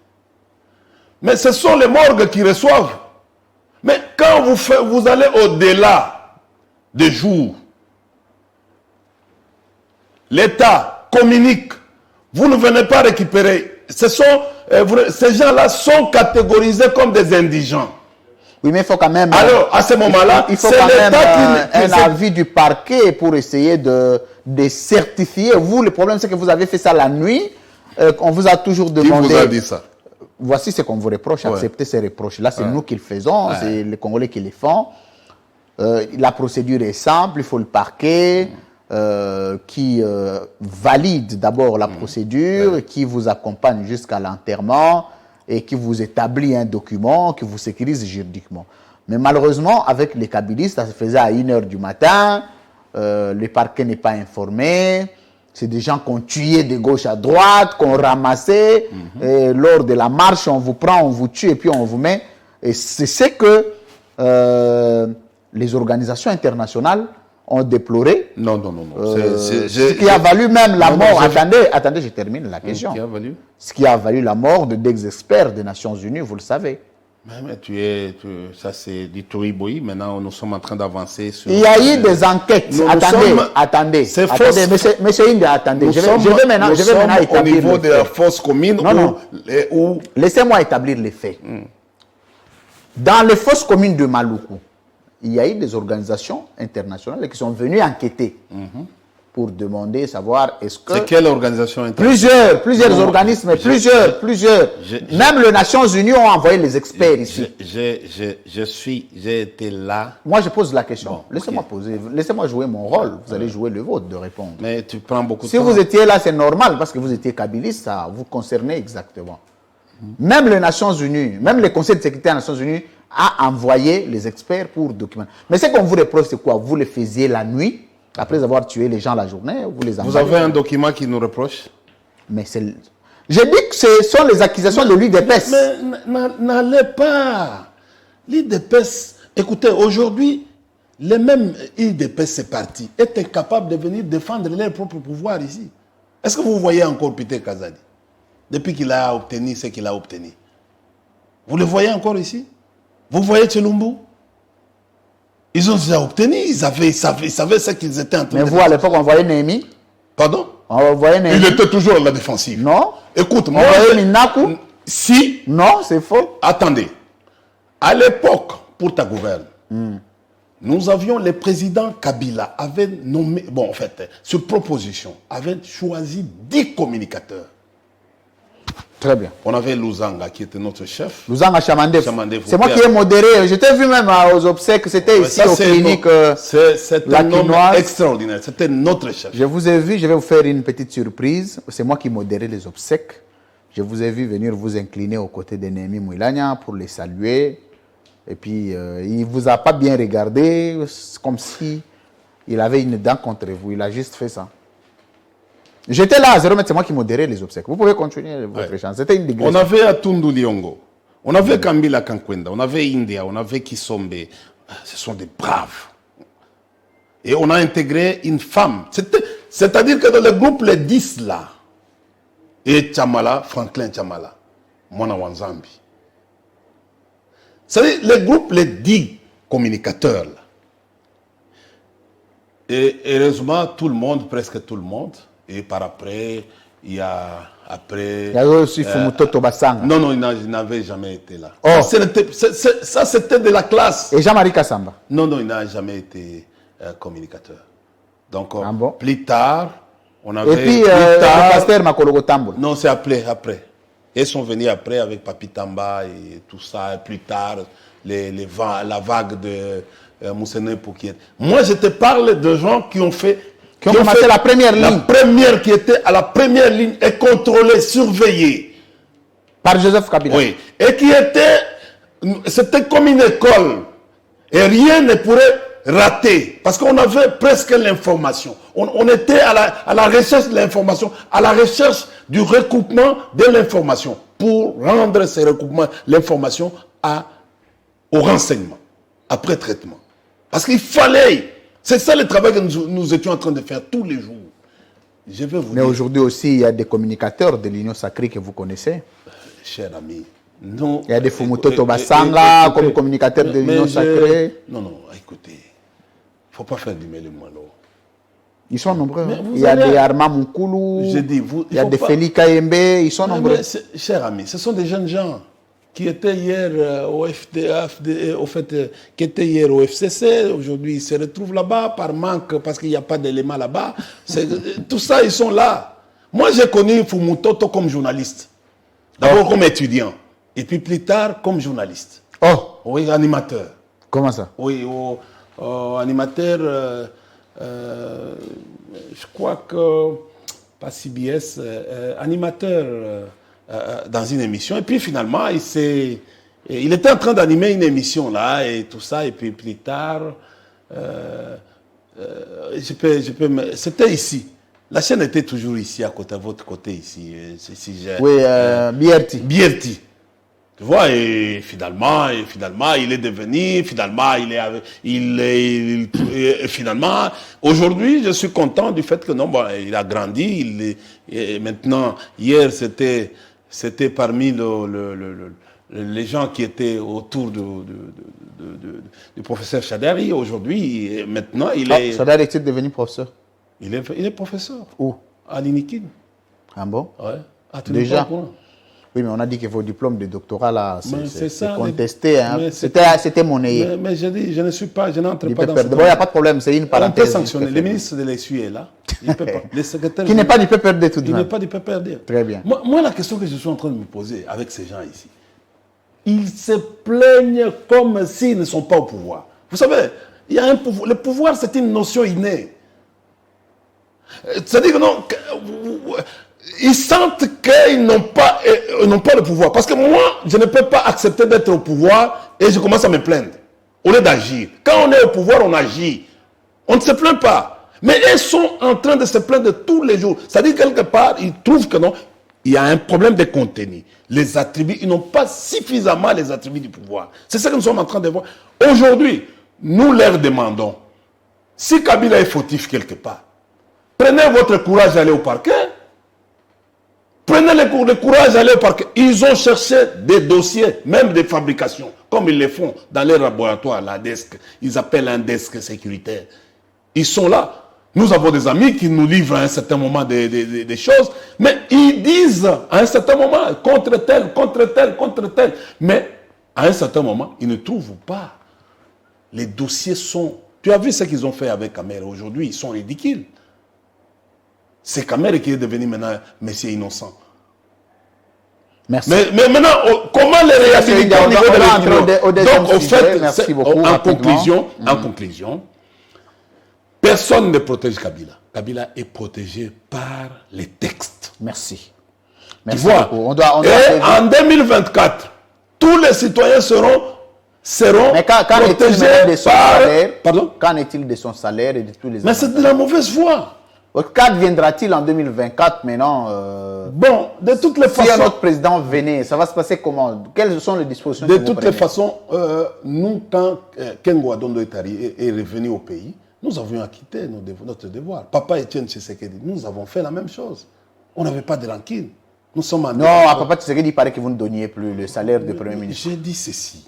Mais ce sont les morgues qui reçoivent. Mais quand vous allez au-delà des jours, l'État communique. Vous ne venez pas récupérer. Ces gens-là sont catégorisés comme des indigents. Oui, mais il faut quand même... Alors, à ce moment-là, il faut quand même un avis du parquet pour essayer de certifier. Vous, le problème, c'est que vous avez fait ça la nuit. On vous a toujours demandé... Qui vous a dit ça? Voici ce qu'on vous reproche. Acceptez ces reproches. Là, c'est nous qui le faisons. C'est les Congolais qui les font. La procédure est simple. Il faut le parquet qui valide d'abord la procédure, qui vous accompagne jusqu'à l'enterrement et qui vous établit un document, qui vous sécurise juridiquement. Mais malheureusement, avec les kabylistes, ça se faisait à 1h du matin, le parquet n'est pas informé, c'est des gens qu'on tuait de gauche à droite, qu'on ramassait, et lors de la marche, on vous prend, on vous tue, et puis on vous met. Et c'est ce que les organisations internationales ont déploré. Non. Ce qui a valu même la mort. Attendez, je termine la question. Ce qui a valu la mort de deux experts des Nations Unies, vous le savez. Mais ça c'est du touriboui. Maintenant, nous sommes en train d'avancer sur... Il y a eu des enquêtes. Attendez. C'est fausse. Monsieur Inde, attendez. Je vais maintenant établir au niveau de la fosse commune. Non. Laissez-moi établir les faits. Dans les fosses communes de Maluku, il y a eu des organisations internationales qui sont venues enquêter pour demander, savoir est-ce que... C'est quelle organisation internationale? Plusieurs organismes, plusieurs. Même les Nations Unies ont envoyé les experts ici. J'ai été là. Moi, je pose la question. Bon, Laissez-moi poser, laissez-moi jouer mon rôle. Vous allez jouer le vôtre de répondre. Mais tu prends beaucoup de Si temps. vous étiez là, c'est normal parce que vous étiez kabbyliste, ça vous concernait exactement. Même les Nations Unies, même le Conseil de sécurité des Nations Unies a envoyé les experts pour documenter. Mais ce qu'on vous reproche, c'est quoi? Vous le faisiez la nuit, après avoir tué les gens la journée, vous les envoyez. Vous avez un document qui nous reproche? Mais c'est... Je dis que ce sont les accusations de l'UDPS. Mais n'allez pas. L'UDPS, écoutez, aujourd'hui, les mêmes UDPS, c'est parti, étaient capables de venir défendre leur propre pouvoir ici. Est-ce que vous voyez encore Peter Kazadi, depuis qu'il a obtenu ce qu'il a obtenu? Vous le voyez encore ici? Vous voyez Tchelumbu? Ils ont déjà obtenu, ils savaient ce qu'ils étaient en train de faire. Mais vous, à l'époque, on voyait Néhémie? Pardon? On voyait Néhémie? Il était toujours à la défensive. Non. Écoute, On moi... voyait Minaku? Si... Non, c'est faux. Attendez. À l'époque, pour ta gouverne, nous avions le président Kabila avait nommé, bon en fait, sur proposition, avait choisi 10 communicateurs. Très bien. On avait Luzanga qui était notre chef. Luzanga Chamandef. Chamandef, C'est moi qui ai modéré. Je t'ai vu même aux obsèques. C'était ici aux cliniques. C'est un homme extraordinaire. C'était notre chef. Je vous ai vu, je vais vous faire une petite surprise. C'est moi qui modérais les obsèques. Je vous ai vu venir vous incliner aux côtés de Néhémie Mouilagna pour les saluer. Et puis, il ne vous a pas bien regardé. C'est comme si il avait une dent contre vous. Il a juste fait ça. J'étais là à 0 mètre, c'est moi qui modérais les obsèques. Vous pouvez continuer votre échange. C'était une digression. On avait Atundu Liongo, on avait Kambila Kankwenda, on avait India, on avait Kisombe. Ce sont des braves. Et on a intégré une femme. C'est-à-dire que dans le groupe, les 10 là, et Chamala, Franklin Chamala, Mwana Wanzambi. C'est-à-dire le groupe, les 10 communicateurs là. Et heureusement, tout le monde, presque tout le monde. Et par après, il y a Il y a aussi Fumutoto Basanga. Non, il n'avait jamais été là. Oh. Ça, c'était de la classe. Et Jean-Marie Kassamba. Non, il n'a jamais été communicateur. Donc, Ah bon? plus tard, on avait... Et puis, plus tard, le pasteur Makologo Tamboul. non, c'est après. Ils sont venus après avec Papi Tamba et tout ça. Et plus tard, la vague de Moussene Poukiet. Moi, je te parle de gens qui ont fait... Qui ont commencé la première ligne. La première qui était à la première ligne et contrôlée, surveillée. Par Joseph Kabila. Oui. Et qui était... C'était comme une école. Et rien ne pourrait rater. Parce qu'on avait presque l'information. On était à la recherche de l'information, à la recherche du recoupement de l'information pour rendre ces recoupements, l'information au renseignement, après traitement. Parce qu'il fallait... C'est ça le travail que nous étions en train de faire tous les jours. Je vais vous Mais dire, aujourd'hui aussi, il y a des communicateurs de l'Union Sacrée que vous connaissez. cher ami, non. Il y a des Fumutoto Basanga comme communicateurs de l'Union Sacrée. Non, écoutez, il ne faut pas faire du mêle-malo. Ils sont nombreux. Mais vous Il y a allez- des Arma Moukoulou, Je dis, il y a faut des pas- Félix Kayembe, ils sont nombreux. Cher ami, ce sont des jeunes gens qui étaient hier qui étaient hier au FCC, aujourd'hui ils se retrouvent là-bas par manque, parce qu'il n'y a pas d'éléments là-bas. Tout ça, ils sont là. Moi, j'ai connu Fumutoto comme journaliste. D'abord comme étudiant, et puis plus tard comme journaliste. Oh, Oui, animateur. comment ça? Oui, animateur, je crois que, pas CBS, animateur dans une émission. Et puis finalement, il était en train d'animer une émission là et tout ça. Et puis plus tard, c'était ici. La chaîne était toujours ici, à côté, à votre côté ici. Oui, Bierti. Bierti. Tu vois, et finalement, il est devenu, finalement, aujourd'hui, je suis content du fait que non, bon, il a grandi, et maintenant, hier, c'était parmi les gens qui étaient autour du professeur Chadari. Aujourd'hui, maintenant, il est... Chadari est devenu professeur. Il est professeur. Où? À l'INIKIN. Ah bon? Ouais. Ah, tu Déjà? n'es pas au courant? Oui, mais on a dit que vos diplômes de doctorat, là, c'est c'est ça, contesté. Hein. mais C'était monnaie. Mais je dis, je n'entre pas dans ce Bon, il n'y a pas de problème, c'est une On peut parenthèse. sanctionner. Le ministre de l'Essuie est là. Il peut pas. Le secrétaire Qui n'est pas du PPRD tout de Il même. n'est pas du PPRD. Très bien. Moi, la question que je suis en train de me poser avec ces gens ici, ils se plaignent comme s'ils ne sont pas au pouvoir. Vous savez, il y a un pouvoir. Le pouvoir, c'est une notion innée. C'est-à-dire que non, ils sentent qu'ils n'ont pas le pouvoir. Parce que moi, je ne peux pas accepter d'être au pouvoir et je commence à me plaindre. Au lieu d'agir. Quand on est au pouvoir, on agit. On ne se plaint pas. Mais ils sont en train de se plaindre tous les jours. C'est-à-dire quelque part, ils trouvent que non, il y a un problème de contenu. Les attributs, ils n'ont pas suffisamment les attributs du pouvoir. C'est ça que nous sommes en train de voir. Aujourd'hui, nous leur demandons, si Kabila est fautif quelque part, prenez votre courage d'aller au parquet. Prenez le courage d'aller au parquet. Ils ont cherché des dossiers, même des fabrications, comme ils le font dans les laboratoires, la desk. Ils appellent un desk sécuritaire. Ils sont là. Nous avons des amis qui nous livrent à un certain moment des choses, mais ils disent à un certain moment contre tel, contre tel, contre tel. Mais à un certain moment, ils ne trouvent pas. Les dossiers sont... Tu as vu ce qu'ils ont fait avec Kamer aujourd'hui, ils sont ridicules. C'est Kamer qui est devenu maintenant Messie innocent. Merci. Mais maintenant, comment les réhabiliter au niveau de l'Union? Donc, au fait, en conclusion, personne ne protège Kabila. Kabila est protégé par les textes. Merci. Tu vois? Et en 2024, tous les citoyens seront mais protégés de son par... salaire, Pardon? Qu'en est-il de son salaire et de tous les... Mais c'est de la mauvaise foi. Qu'adviendra-t-il en 2024 maintenant Bon, de toutes les façons... Si un autre président venait, ça va se passer comment? Quelles sont les dispositions De toutes les façons, nous, quand Kengo Adondo est revenu au pays, nous avions acquitté notre devoir. Papa Etienne Tshisekedi, nous avons fait la même chose. On n'avait pas de rancune. Nous sommes en... Non, à Papa Tshisekedi, il paraît que vous ne donniez plus le salaire de Premier ministre. J'ai dit ceci.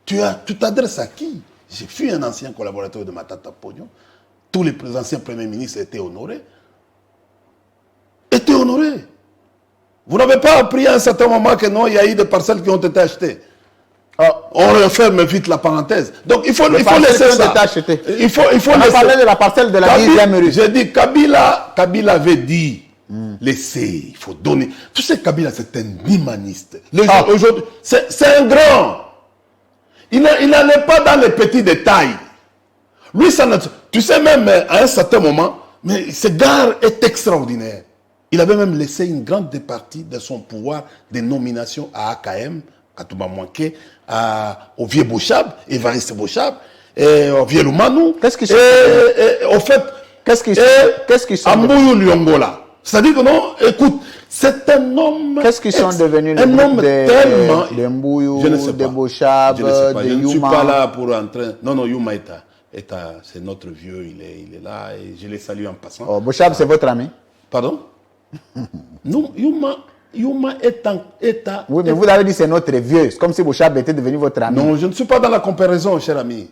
Tu t'adresses à qui? J'ai fui un ancien collaborateur de Matata Pognon. Tous les anciens premiers ministres étaient honorés. Vous n'avez pas appris à un certain moment que non, il y a eu des parcelles qui ont été achetées. On referme vite la parenthèse. Donc il faut laisser ça. Il faut laisser. Parler de la parcelle de la 10e rue. J'ai dit, Kabila avait dit, laissez, il faut donner. Tu sais, Kabila, c'est un humaniste. Aujourd'hui, c'est un grand. Il n'allait pas dans les petits détails. Lui, tu sais même, à un certain moment, mais ce gars est extraordinaire. Il avait même laissé une grande partie de son pouvoir de nomination à AKM, à Touba Mouanké, au vieux Bochab, Évariste Bochab, et au vieux Lumanou. Qu'est-ce qu'ils sont au fait, qu'est-ce qu'ils sont à Mouyou Lyongola. C'est-à-dire que non, écoute, c'est un homme... Qu'est-ce qu'ils sont devenus un homme tellement... de Mbouyou, je ne sais pas. de Bochab, Je ne sais pas. de Je Yuma. ne suis pas là pour entrer... Non, Yuma c'est notre vieux, il est là, et je les salue en passant. Oh, Bochab, c'est votre ami? Pardon? Non, Yuma est en état... Oui, mais vous avez dit c'est notre vieux. C'est comme si Bochab était devenu votre ami. Non, je ne suis pas dans la comparaison, cher ami.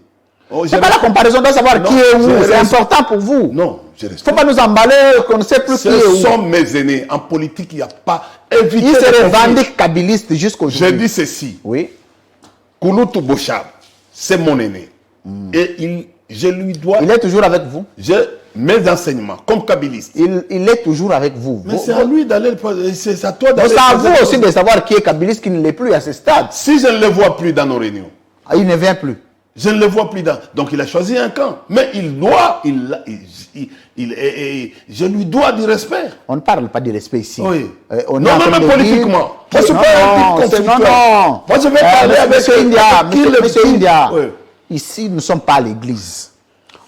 C'est pas la comparaison, on doit savoir qui est où. C'est important pour vous. Non, je reste. Il ne faut pas nous emballer qu'on ne sait plus qui est où. Ce sont mes aînés. En politique, il n'y a pas... Ils se revendiquent kabylistes jusqu'aujourd'hui. Je dis ceci. Oui. Kouloutou Bochab, c'est mon aîné. Et je lui dois... Il est toujours avec vous? Mes enseignements, comme kabyliste. Il est toujours avec vous. Mais c'est à lui d'aller... C'est à toi d'aller... C'est à vous aussi de savoir qui est kabyliste, qui ne l'est plus à ce stade. Si je ne le vois plus dans nos réunions. Il ne vient plus. Je ne le vois plus dans... Donc il a choisi un camp. Mais il doit... je lui dois du respect. On ne parle pas de respect ici. Oui. On non, même politiquement. Moi, je suis pas un type conflictuel. Non. Moi, je vais parler avec... Monsieur India, ici, nous ne sommes pas à l'église.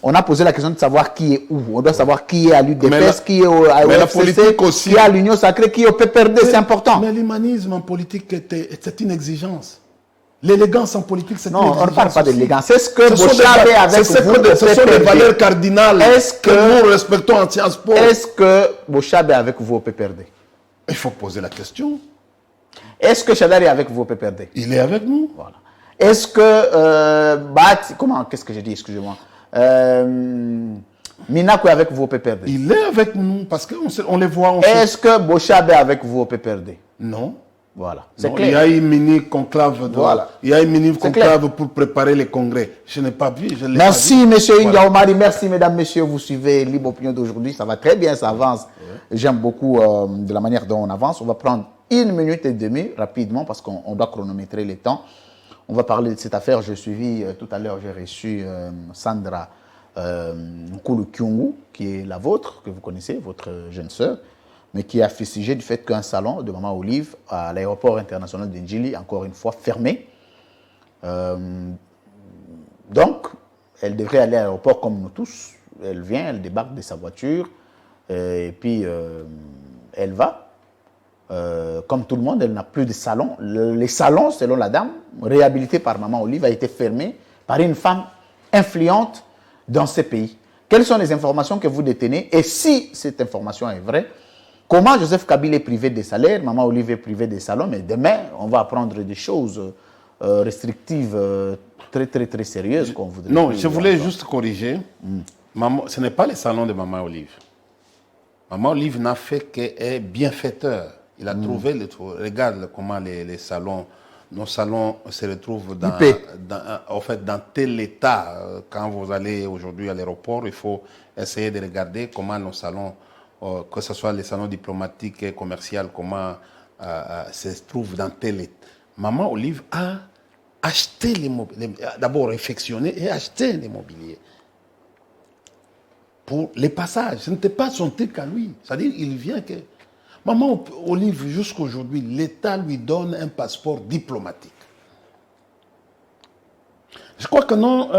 On a posé la question de savoir qui est où. On doit savoir qui est à l'UDPS, qui est au FCC, qui est à l'Union Sacrée, qui est au PPRD. C'est important. Mais l'humanisme en politique, c'est une exigence. L'élégance en politique, c'est une exigence. Non, on ne parle pas d'élégance. C'est ce que Bochab est avec vous. Ce sont des valeurs cardinales que nous respectons en Sciences Po. Est-ce que Bochab est avec vous au PPRD? Il faut poser la question. Est-ce que Chadar est avec vous au PPRD? Il est avec nous. Voilà. Est-ce que qu'est-ce que j'ai dit? Excusez-moi. Minakou est avec vous au PPRD? Il est avec nous parce qu'on les voit. Est-ce que Bochab est avec vous au PPRD? Non. Voilà, c'est Non, clair. il y a une mini conclave. Voilà. Il y a une mini C'est conclave pour préparer les congrès. Je n'ai pas vu. Je l'ai Merci, pas vu. monsieur Voilà. India Omari. Merci, mesdames, messieurs. Vous suivez Libre Opinion d'aujourd'hui. Ça va très bien, ça avance. J'aime beaucoup de la manière dont on avance. On va prendre 1 minute et demie rapidement parce qu'on doit chronométrer les temps. On va parler de cette affaire. J'ai suivi tout à l'heure, j'ai reçu Sandra Nkulu Kyungu, qui est la vôtre, que vous connaissez, votre jeune sœur, mais qui a fustigé du fait qu'un salon de Maman Olive à l'aéroport international de Njili, encore une fois, fermé. Donc, elle devrait aller à l'aéroport comme nous tous. Elle vient, elle débarque de sa voiture, et puis elle va. Comme tout le monde, elle n'a plus de salon. Les salons, selon la dame, réhabilités par Maman Olive, a été fermé par une femme influente dans ces pays. Quelles sont les informations que vous détenez? Et si cette information est vraie, comment Joseph Kabila est privé des salaires, Maman Olive est privée des salons, mais demain, on va apprendre des choses restrictives très, très, très sérieuses qu'on voudrait. Non, je voulais juste corriger. Maman, ce n'est pas les salons de Maman Olive. Maman Olive n'a fait qu'être bienfaiteur. Il a trouvé, regarde comment les salons, nos salons se retrouvent dans tel état. Quand vous allez aujourd'hui à l'aéroport, il faut essayer de regarder comment nos salons, que ce soit les salons diplomatiques et commerciaux, comment se trouvent dans tel état. Maman Olive a acheté l'immobilier, d'abord réfectionné et acheté l'immobilier. Pour les passages, ce n'était pas son truc à lui. C'est-à-dire, il vient que... Maman Olive, jusqu'aujourd'hui, l'État lui donne un passeport diplomatique. Je crois que non,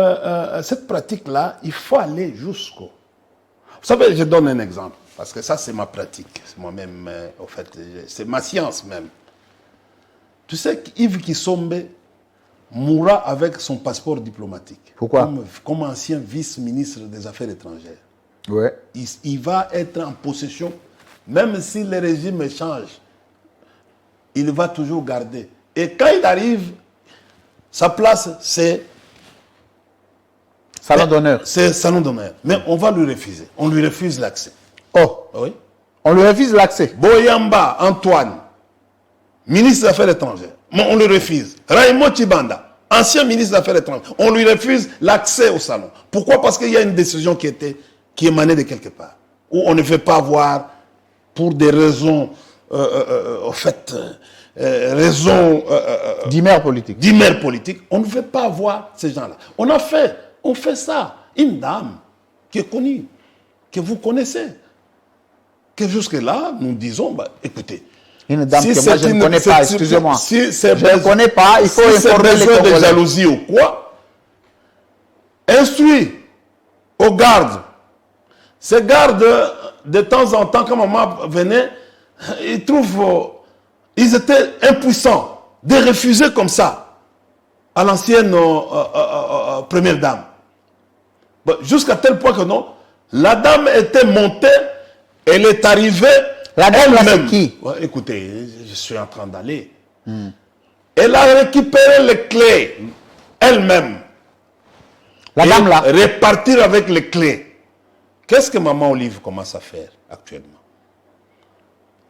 cette pratique-là, il faut aller jusqu'au... Vous savez, je donne un exemple, parce que ça, c'est ma pratique. C'est moi-même, en fait, c'est ma science même. Tu sais qu'Yves Kissombe mourra avec son passeport diplomatique. Pourquoi? Comme ancien vice-ministre des Affaires étrangères. Ouais. Il va être en possession, même si le régime change, il va toujours garder. Et quand il arrive, sa place, c'est salon d'honneur. C'est salon d'honneur. Mais on va lui refuser. On lui refuse l'accès. Oh, Oui. on lui refuse l'accès. Boyamba Antoine, ministre des Affaires étrangères, on lui refuse. Raymond Chibanda, ancien ministre des Affaires étrangères, on lui refuse l'accès au salon. Pourquoi? Parce qu'il y a une décision qui émanait de quelque part, où on ne veut pas voir, pour des raisons, D'humeur politique. d'humeur politique, on ne veut pas voir ces gens-là. On fait ça. Une dame qui est connue, que vous connaissez, que jusque-là, nous disons, bah, écoutez, Une dame si que moi je ne connais pas, excusez-moi. Si je ne connais pas, il faut informer les besoin de Congolais. jalousie ou quoi, instruit aux gardes. Ces gardes, de temps en temps, quand maman venait, ils étaient impuissants de refuser comme ça à l'ancienne première dame. Bon, jusqu'à tel point que non, la dame était montée, elle est arrivée. La dame là, c'est elle-même. qui? Ouais, écoutez, je suis en train d'aller. Elle a récupéré les clés elle-même. La dame là. Repartir avec les clés. Qu'est-ce que Maman Olive commence à faire actuellement?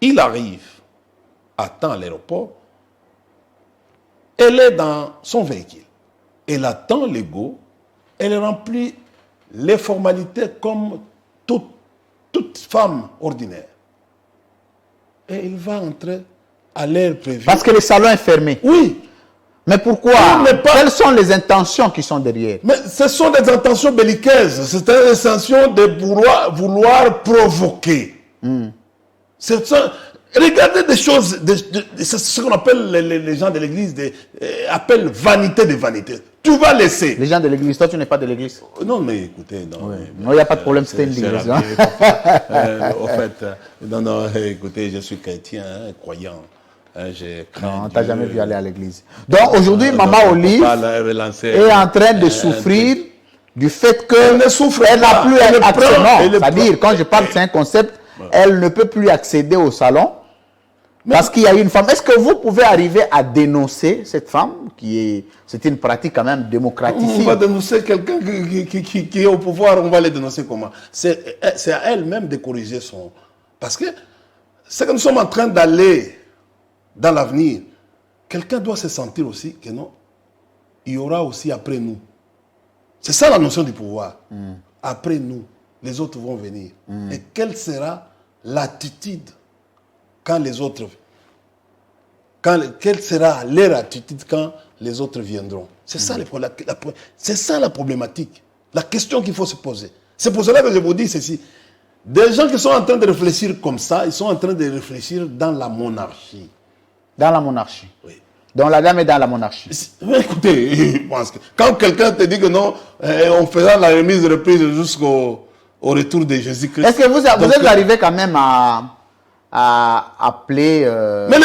Il arrive, attend à l'aéroport, elle est dans son véhicule. Elle attend les go, elle remplit les formalités comme toute femme ordinaire. Et il va entrer à l'heure prévue. Parce que le salon est fermé. Oui, Mais pourquoi? Quelles sont les intentions qui sont derrière? mais ce sont des intentions belliqueuses. C'est une intention de vouloir provoquer. Regardez des choses, c'est ce qu'on appelle les gens de l'église, appellent vanité de vanité. Tu vas laisser. Les gens de l'église, toi tu n'es pas de l'église. Non, mais écoutez, non. Ouais. Non, il n'y a pas de problème, c'était une digression. Au fait, non, écoutez, je suis chrétien, croyant. Je crains Non, on Dieu. t'a jamais vu aller à l'église. Donc aujourd'hui, Maman on peut Olive pas la relancer. est en train de souffrir du fait Elle ne que souffre elle n'a pas. plus Elle accès. prend, Non, elle c'est-à-dire, prend. quand je parle, c'est un concept, elle ne peut plus accéder au salon parce qu'il y a une femme. Est-ce que vous pouvez arriver à dénoncer cette femme c'est une pratique quand même démocratique? On va dénoncer quelqu'un qui est au pouvoir, on va les dénoncer comment? C'est à elle-même de corriger son... Parce que c'est que nous sommes en train d'aller dans l'avenir, quelqu'un doit se sentir aussi que non, il y aura aussi après nous. C'est ça la notion du pouvoir. Après nous, les autres vont venir. Et quelle sera l'attitude quand les autres... quelle sera leur attitude quand les autres viendront? C'est ça, c'est ça la problématique. La question qu'il faut se poser. C'est pour cela que je vous dis ceci. Des gens qui sont en train de réfléchir comme ça, ils sont en train de réfléchir dans la monarchie. Dans la monarchie. Oui. Donc la dame est dans la monarchie. Mais écoutez, je pense que quand quelqu'un te dit que non, on fera la remise de reprise jusqu'au retour de Jésus-Christ. Est-ce que vous êtes arrivé quand même à appeler... Mais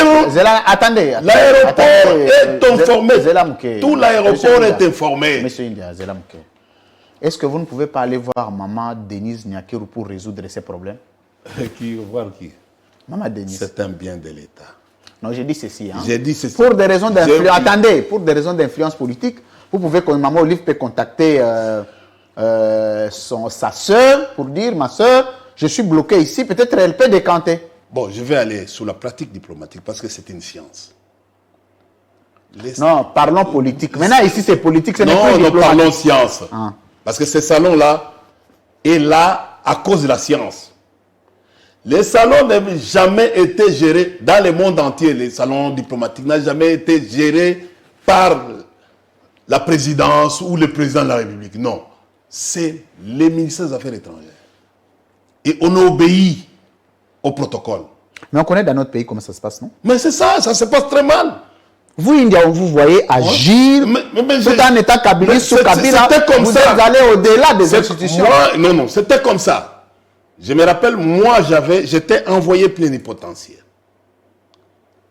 attendez. L'aéroport est informé. Tout l'aéroport est informé. Monsieur India, Zela Mouké. Est-ce que vous ne pouvez pas aller voir maman Denise Nyakirou pour résoudre ces problèmes? Voir qui? Maman Denise. C'est un bien de l'État. Non, j'ai dit ceci. Hein. J'ai dit ceci. Pour des raisons d'influence, attendez, pour des raisons d'influence politique, vous pouvez, maman Olive peut contacter sa soeur pour dire, ma soeur, je suis bloqué ici, peut-être elle peut décanter. Bon, je vais aller sur la pratique diplomatique parce que c'est une science. Non, parlons politique. Maintenant, ici, c'est politique, ce n'est plus diplomatique. Non, parlons science. Ah. Parce que ce salon-là est là à cause de la science. Les salons n'ont jamais été gérés, dans le monde entier, les salons diplomatiques n'ont jamais été gérés par la présidence ou le président de la République. Non, c'est les ministères des Affaires étrangères. Et on obéit au protocole. Mais on connaît dans notre pays comment ça se passe, non? Mais c'est ça, ça se passe très mal. Vous, India, on vous voyez agir tout en étant Kabila sous Kabila. Vous êtes allé au-delà des institutions. Non, c'était comme ça. Je me rappelle, moi, j'étais envoyé plénipotentiaire.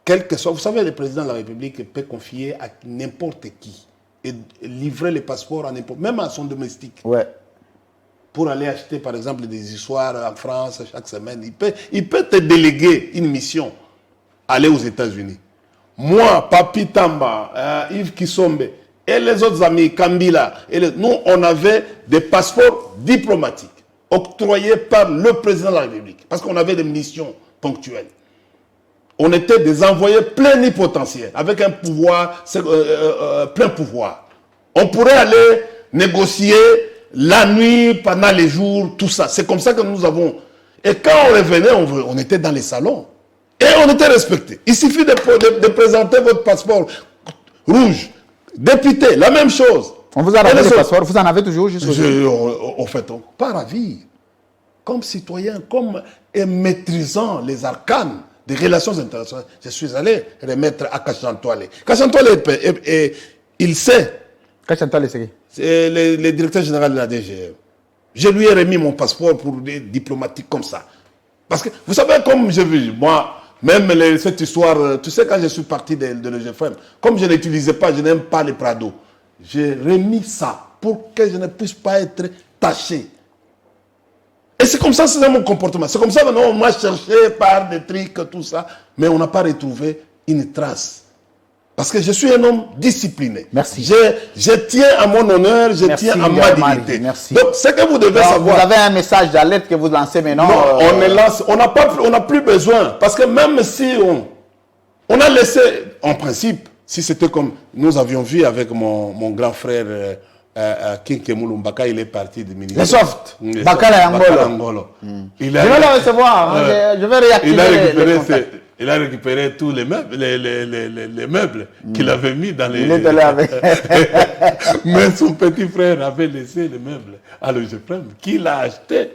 Quel que soit, vous savez, le président de la République peut confier à n'importe qui et livrer les passeports à n'importe, même à son domestique. Ouais. Pour aller acheter, par exemple, des histoires en France chaque semaine. Il peut te déléguer une mission, aller aux États-Unis. Moi, Papi Tamba, Yves Kissombe et les autres amis, Kambila, nous, on avait des passeports diplomatiques octroyés par le président de la République, parce qu'on avait des missions ponctuelles. On était des envoyés plénipotentiaires, avec un pouvoir, plein pouvoir. On pourrait aller négocier la nuit, pendant les jours, tout ça. C'est comme ça que nous avons... Et quand on revenait, on était dans les salons. Et on était respecté. Il suffit de présenter votre passeport rouge. Député, la même chose. On vous a rendu le passeport, vous en avez toujours jusqu'aujourd'hui? En fait, pas ravi. Comme citoyen, comme maîtrisant les arcanes des relations internationales, je suis allé remettre à Kachantoile. Kachantoile, il sait. Kachantoile, c'est qui? C'est le directeur général de la DGE. Je lui ai remis mon passeport pour des diplomatiques comme ça. Parce que, vous savez, comme j'ai vu, moi, même cette histoire, tu sais, quand je suis parti de l'EGFM, comme je n'utilisais pas, je n'aime pas les Prado, j'ai remis ça pour que je ne puisse pas être taché. Et c'est comme ça, c'est mon comportement. C'est comme ça, maintenant, on m'a cherché par des trucs, tout ça, mais on n'a pas retrouvé une trace. Parce que je suis un homme discipliné. Merci. Je tiens à mon honneur, je tiens à ma dignité. Merci. Donc, c'est que vous devez savoir. Vous avez un message d'alerte que vous lancez maintenant. Non, on n'a plus besoin. Parce que même si on a laissé, en principe, si c'était comme nous avions vu avec mon grand frère King Kemulu Mbaka, il est parti du ministère. Les soft. Bakala Angolo. Je vais le recevoir. Je vais réactiver les contacts. Il a récupéré tous les meubles, les meubles qu'il avait mis dans les... Il est allé avec... Mais son petit frère avait laissé les meubles à l'EGFM, qu'il a acheté.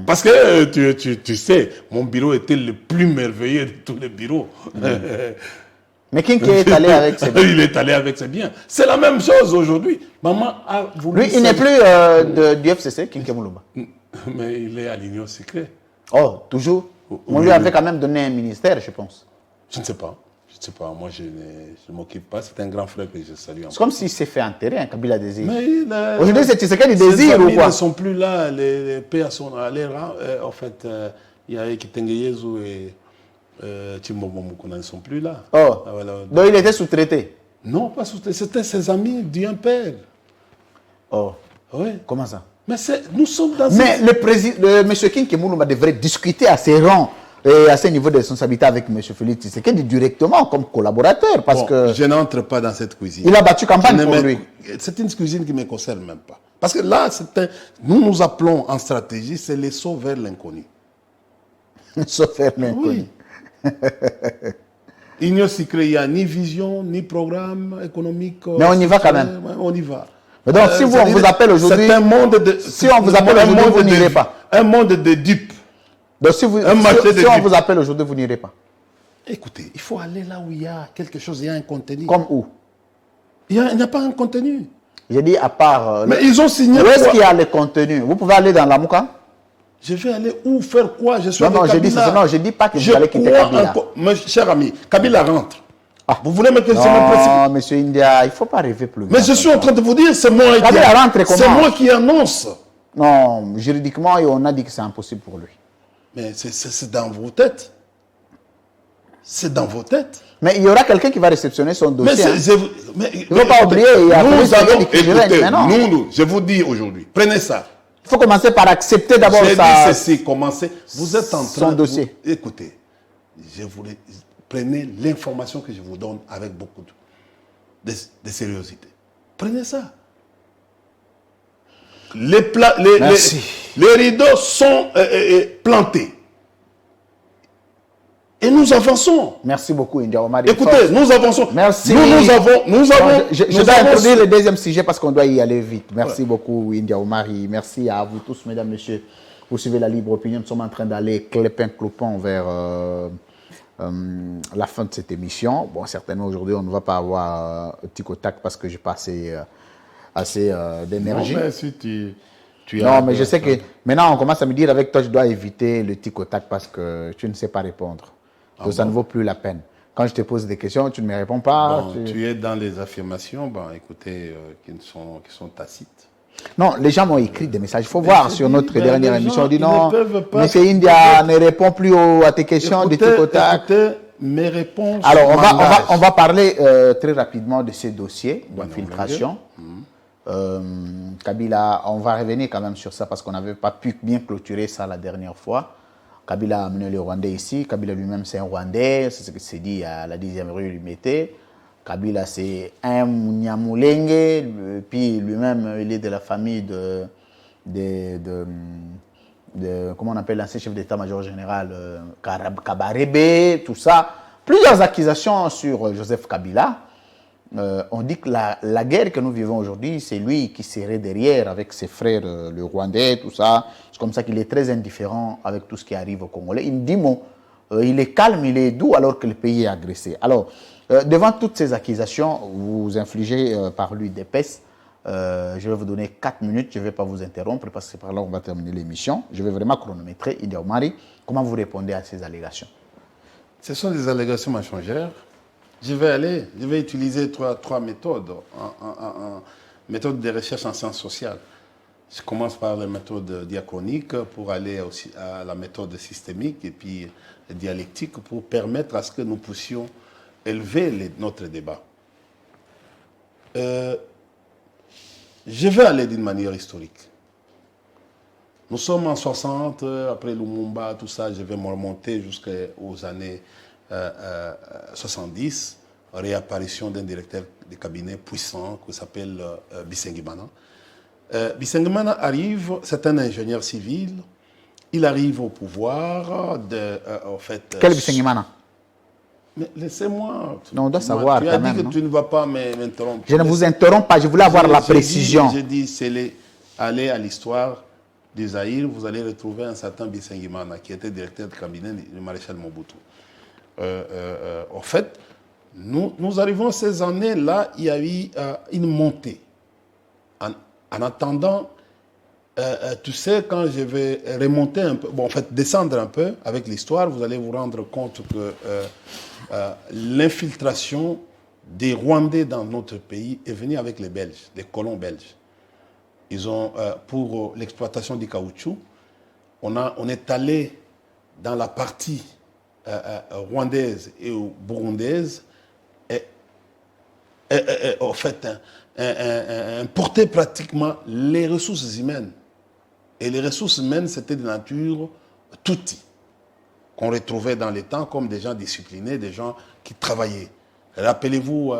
Parce que, tu sais, mon bureau était le plus merveilleux de tous les bureaux. Mais King est allé avec ses biens. Il est allé avec ses biens. C'est la même chose aujourd'hui. Maman a voulu... Lui, il n'est plus du FCC, King Kemulumba. Mais il est à l'Union secrète. Oh, toujours? On lui avait quand même donné un ministère, je pense. Je ne sais pas. Je ne sais pas. Moi, je ne m'occupe pas. C'est un grand frère que je salue. C'est comme s'il s'est fait enterrer, hein, Kabila Désir. Aujourd'hui, c'est ce qu'il désire ou quoi? Ils ne sont plus là. Les pères sont allés. En fait, il y a Ekitengeyezu et Chimbobo Mukuna. Ils ne sont plus là. Oh. Voilà. Donc, il était sous-traité? Non, pas sous-traité. C'était ses amis d'un père. Oh. Oui. Comment ça? Mais nous sommes dans... Mais le M. King Kemulumba devrait discuter à ses rangs Et à ce niveau de responsabilité avec M. Félix Tshisekedi directement comme collaborateur parce que je n'entre pas dans cette cuisine. Il a battu campagne pour lui. C'est une cuisine qui ne me concerne même pas. Parce que là, nous appelons en stratégie, c'est les sauts vers l'inconnu. Sauf vers l'inconnu. Oui. Il n'y a ni vision, ni programme économique. Mais on y va quand même. On y va. Mais donc, si on vous appelle aujourd'hui, c'est un monde de, si on vous appelle aujourd'hui, vous n'irez pas. Un monde de dupes. Donc, si on vous appelle aujourd'hui, vous n'irez pas. Écoutez, il faut aller là où il y a quelque chose, il y a un contenu. Comme où? Il n'y a pas un contenu. J'ai dit à part... Mais ils ont signé... Où est-ce qu'il y a le contenu? Vous pouvez aller dans la Mouka? Je vais aller où? Faire quoi? Je suis non, je dis pas que vous allez quitter Kabila. Mon cher ami, Kabila rentre. Ah. Vous voulez me que non, monsieur India, il ne faut pas rêver plus. Mais je suis en train de vous dire, c'est moi qui annonce. Non, juridiquement, on a dit que c'est impossible pour lui. Mais c'est dans vos têtes. C'est dans vos têtes. Mais il y aura quelqu'un qui va réceptionner son dossier. Mais il ne faut pas oublier, il y a je vous dis aujourd'hui, prenez ça. Il faut commencer par accepter d'abord commencez. Vous êtes en train son dossier. Écoutez, prenez l'information que je vous donne avec beaucoup de sérieuxité. Prenez ça. Les rideaux sont plantés. Et nous avançons. Merci beaucoup, India Omar. Écoutez, nous avançons. Merci. Nous avons. Je dois introduire le deuxième sujet parce qu'on doit y aller vite. Merci beaucoup, India Omar. Merci à vous tous, mesdames, messieurs. Vous suivez la libre opinion. Nous sommes en train d'aller clopin vers la fin de cette émission. Bon, certainement aujourd'hui, on ne va pas avoir tic au tac parce que j'ai pas assez d'énergie. Non, mais si non, mais je sais que maintenant, on commence à me dire avec toi, je dois éviter le tic au tac parce que tu ne sais pas répondre. Donc, ça ne vaut plus la peine. Quand je te pose des questions, tu ne me réponds pas. Bon, tu es dans les affirmations, écoutez, qui sont tacites. Non, les gens m'ont écrit des messages. Il faut voir sur notre dernière émission. On dit non, M. India ne répond plus à tes questions de tic au tac. Écoutez, mes réponses. Alors, on va parler très rapidement de ces dossiers d'infiltration. Kabila, on va revenir quand même sur ça parce qu'on n'avait pas pu bien clôturer ça la dernière fois. Kabila a amené les Rwandais ici. Kabila lui-même, c'est un Rwandais. C'est ce que c'est dit à la 10e rue du Mété. Kabila, c'est un Nyamulenge. Puis lui-même, il est de la famille comment on appelle l'ancien chef d'état-major général Kabarebe, tout ça. Plusieurs accusations sur Joseph Kabila. On dit que la guerre que nous vivons aujourd'hui, c'est lui qui serait derrière avec ses frères, le Rwandais, tout ça. C'est comme ça qu'il est très indifférent avec tout ce qui arrive au Congolais. Il me dit, il est calme, il est doux alors que le pays est agressé. Alors, devant toutes ces accusations, vous infligez par lui des pestes. Je vais vous donner 4 minutes, je ne vais pas vous interrompre parce que par là, on va terminer l'émission. Je vais vraiment chronométrer. India Omari, comment vous répondez à ces allégations? Ce sont des allégations mensongères. Je vais utiliser trois méthodes. Méthode de recherche en sciences sociales. Je commence par la méthode diachronique pour aller aussi à la méthode systémique et puis dialectique pour permettre à ce que nous puissions élever notre débat. Je vais aller d'une manière historique. Nous sommes en 60, après Lumumba, tout ça, je vais me remonter jusqu'aux années 70, réapparition d'un directeur de cabinet puissant qui s'appelle Bisengimana. Bisengimana arrive, c'est un ingénieur civil, il arrive au pouvoir en fait... Quel Bisengimana? Mais laissez-moi... Non, on doit savoir quand même. Tu as dit que tu ne vas pas m'interrompre. Je ne vous interromps pas, je voulais avoir la précision. J'ai dit, allez à l'histoire du Zaïre, vous allez retrouver un certain Bisengimana qui était directeur de cabinet du maréchal Mobutu. En fait, nous arrivons à ces années-là, il y a eu une montée. En attendant, tu sais, quand je vais remonter un peu, en fait, descendre un peu avec l'histoire, vous allez vous rendre compte que l'infiltration des Rwandais dans notre pays est venue avec les Belges, les colons belges. Ils ont, pour l'exploitation du caoutchouc, on est allé dans la partie rwandaise et burundaise et en fait importer pratiquement les ressources humaines. Et les ressources humaines, c'était de nature Tutsi. qu'on retrouvait dans les temps comme des gens disciplinés, des gens qui travaillaient. Rappelez-vous,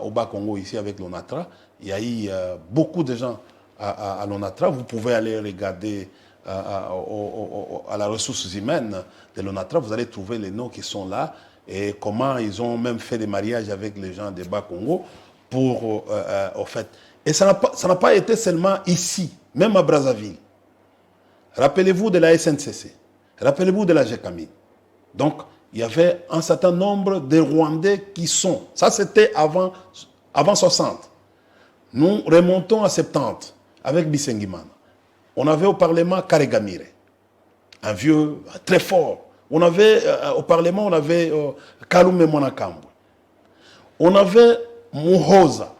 au Bas-Congo, ici, avec l'ONATRA, il y a eu beaucoup de gens à l'ONATRA. Vous pouvez aller regarder à la ressources humaines de l'ONATRA, vous allez trouver les noms qui sont là et comment ils ont même fait des mariages avec les gens du Bas-Congo pour, au fait. Et ça n'a pas été seulement ici, même à Brazzaville. Rappelez-vous de la SNCC, rappelez-vous de la GECAMI. Donc, il y avait un certain nombre de Rwandais qui sont. Ça, c'était avant 60. Nous remontons à 70 avec Bisengimana. On avait au Parlement Karegamire, un vieux très fort. On avait au Parlement, on avait Kalume Mwanakambu. On avait Muhoza,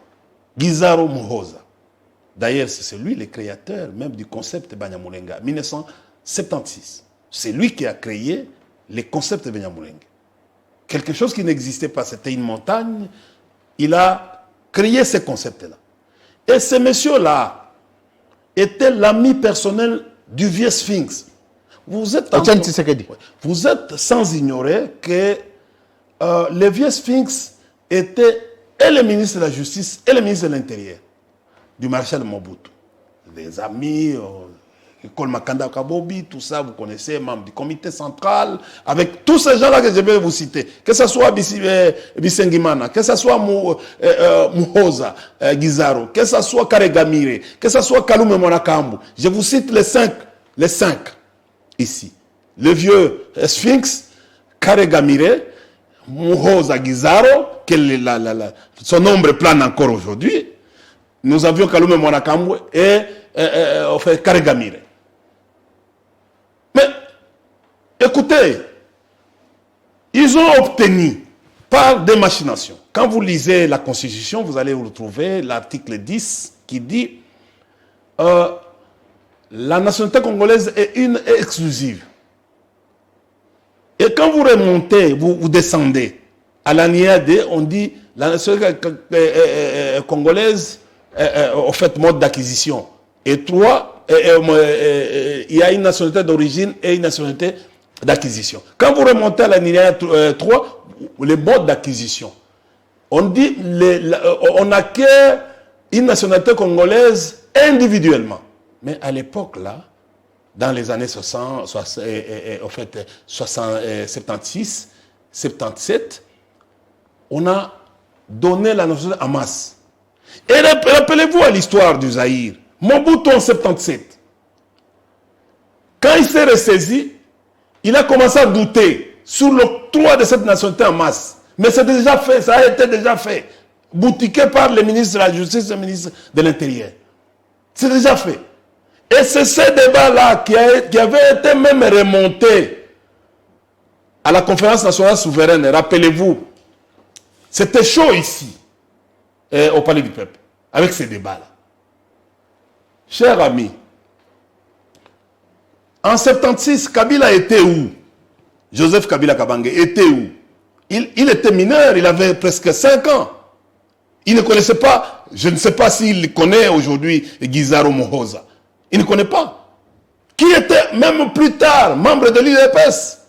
Gizaro Muhoza. D'ailleurs, c'est lui le créateur même du concept Banyamulenge, 1976. C'est lui qui a créé les concepts de Banyamulenge. Quelque chose qui n'existait pas, c'était une montagne. Il a créé ces concepts-là. Et ce monsieur-là était l'ami personnel du vieux Sphinx. Vous êtes sans ignorer que le vieux Sphinx était et le ministre de la Justice et le ministre de l'Intérieur du maréchal Mobutu. Des amis, École Makanda Kabobi, tout ça, vous connaissez, membre du comité central, avec tous ces gens-là que je vais vous citer, que ce soit Bisengimana, que ce soit Muhoza Gizaro, que ce soit Karegamire, que ce soit Kalume Mwanakambu. Je vous cite les cinq ici. Le vieux Sphinx, Karegamire, Muhoza Gizaro, son nombre plane encore aujourd'hui. Nous avions Kalume Mwanakambu et Karegamire. Mais, écoutez, ils ont obtenu par des machinations. Quand vous lisez la Constitution, vous allez retrouver l'article 10 qui dit la nationalité congolaise est une et exclusive. Et quand vous remontez, vous descendez à l'année 2, on dit la nationalité congolaise au fait mode d'acquisition. Et 3, il y a une nationalité d'origine et une nationalité d'acquisition. Quand vous remontez à l'année 3, les modes d'acquisition, on dit on acquiert une nationalité congolaise individuellement. Mais à l'époque, là, dans les années 76, 77, on a donné la nationalité en masse. Et rappelez-vous à l'histoire du Zaïre, Mobutu en 77. Quand il s'est ressaisi, il a commencé à douter sur l'octroi de cette nationalité en masse. Mais c'est déjà fait, ça a été déjà fait. Boutiqué par le ministre de la Justice et le ministre de l'Intérieur. C'est déjà fait. Et c'est ce débat-là qui avait été même remonté à la conférence nationale souveraine. Rappelez-vous, c'était chaud ici, au Palais du Peuple, avec ces débats-là. Chers amis, en 76, Kabila était où? Joseph Kabila Kabange était où? Il était mineur, il avait presque 5 ans. Il ne connaissait pas, je ne sais pas s'il connaît aujourd'hui Gizaro Muhoza. Il ne connaît pas. Qui était même plus tard membre de l'UDPS.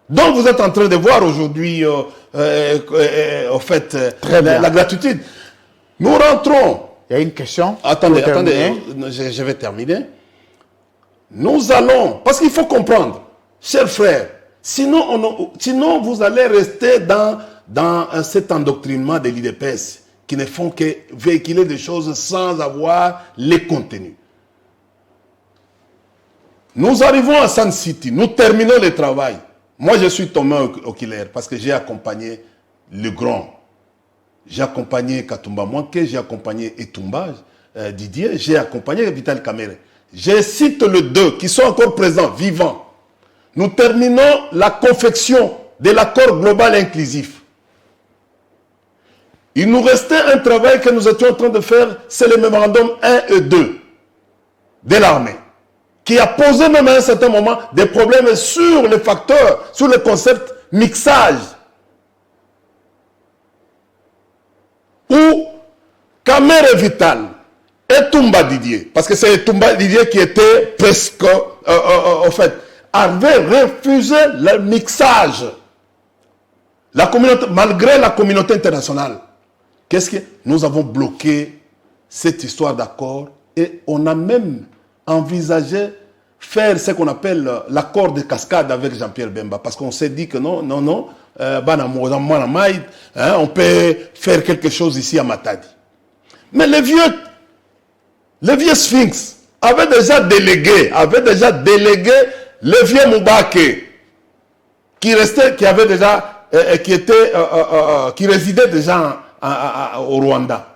Donc vous êtes en train de voir aujourd'hui, au fait, la gratitude. Nous rentrons. Il y a une question. Attendez, je vais terminer. Nous allons, parce qu'il faut comprendre, chers frères, sinon vous allez rester dans cet endoctrinement de l'UDPS qui ne font que véhiculer des choses sans avoir les contenus. Nous arrivons à Sun City, nous terminons le travail. Moi, je suis Thomas Oculaire parce que j'ai accompagné le grand. J'ai accompagné Katumba Mwanke, j'ai accompagné Etumba Didier, j'ai accompagné Vital Kamere. Je cite les deux qui sont encore présents, vivants. Nous terminons la confection de l'accord global inclusif. Il nous restait un travail que nous étions en train de faire, c'est le mémorandum 1 et 2 de l'armée, qui a posé même à un certain moment des problèmes sur les facteurs, sur le concept mixage. Où Kamere Vital et Tumba Didier, parce que c'est Tumba Didier qui était presque, en fait, avait refusé le mixage. La communauté, malgré la communauté internationale, qu'est-ce que nous avons bloqué cette histoire d'accord et on a même envisagé faire ce qu'on appelle l'accord de cascade avec Jean-Pierre Bemba parce qu'on s'est dit que non, on peut faire quelque chose ici à Matadi. Mais les vieux Sphinx avaient déjà délégué le vieux Moubake qui résidait déjà au Rwanda.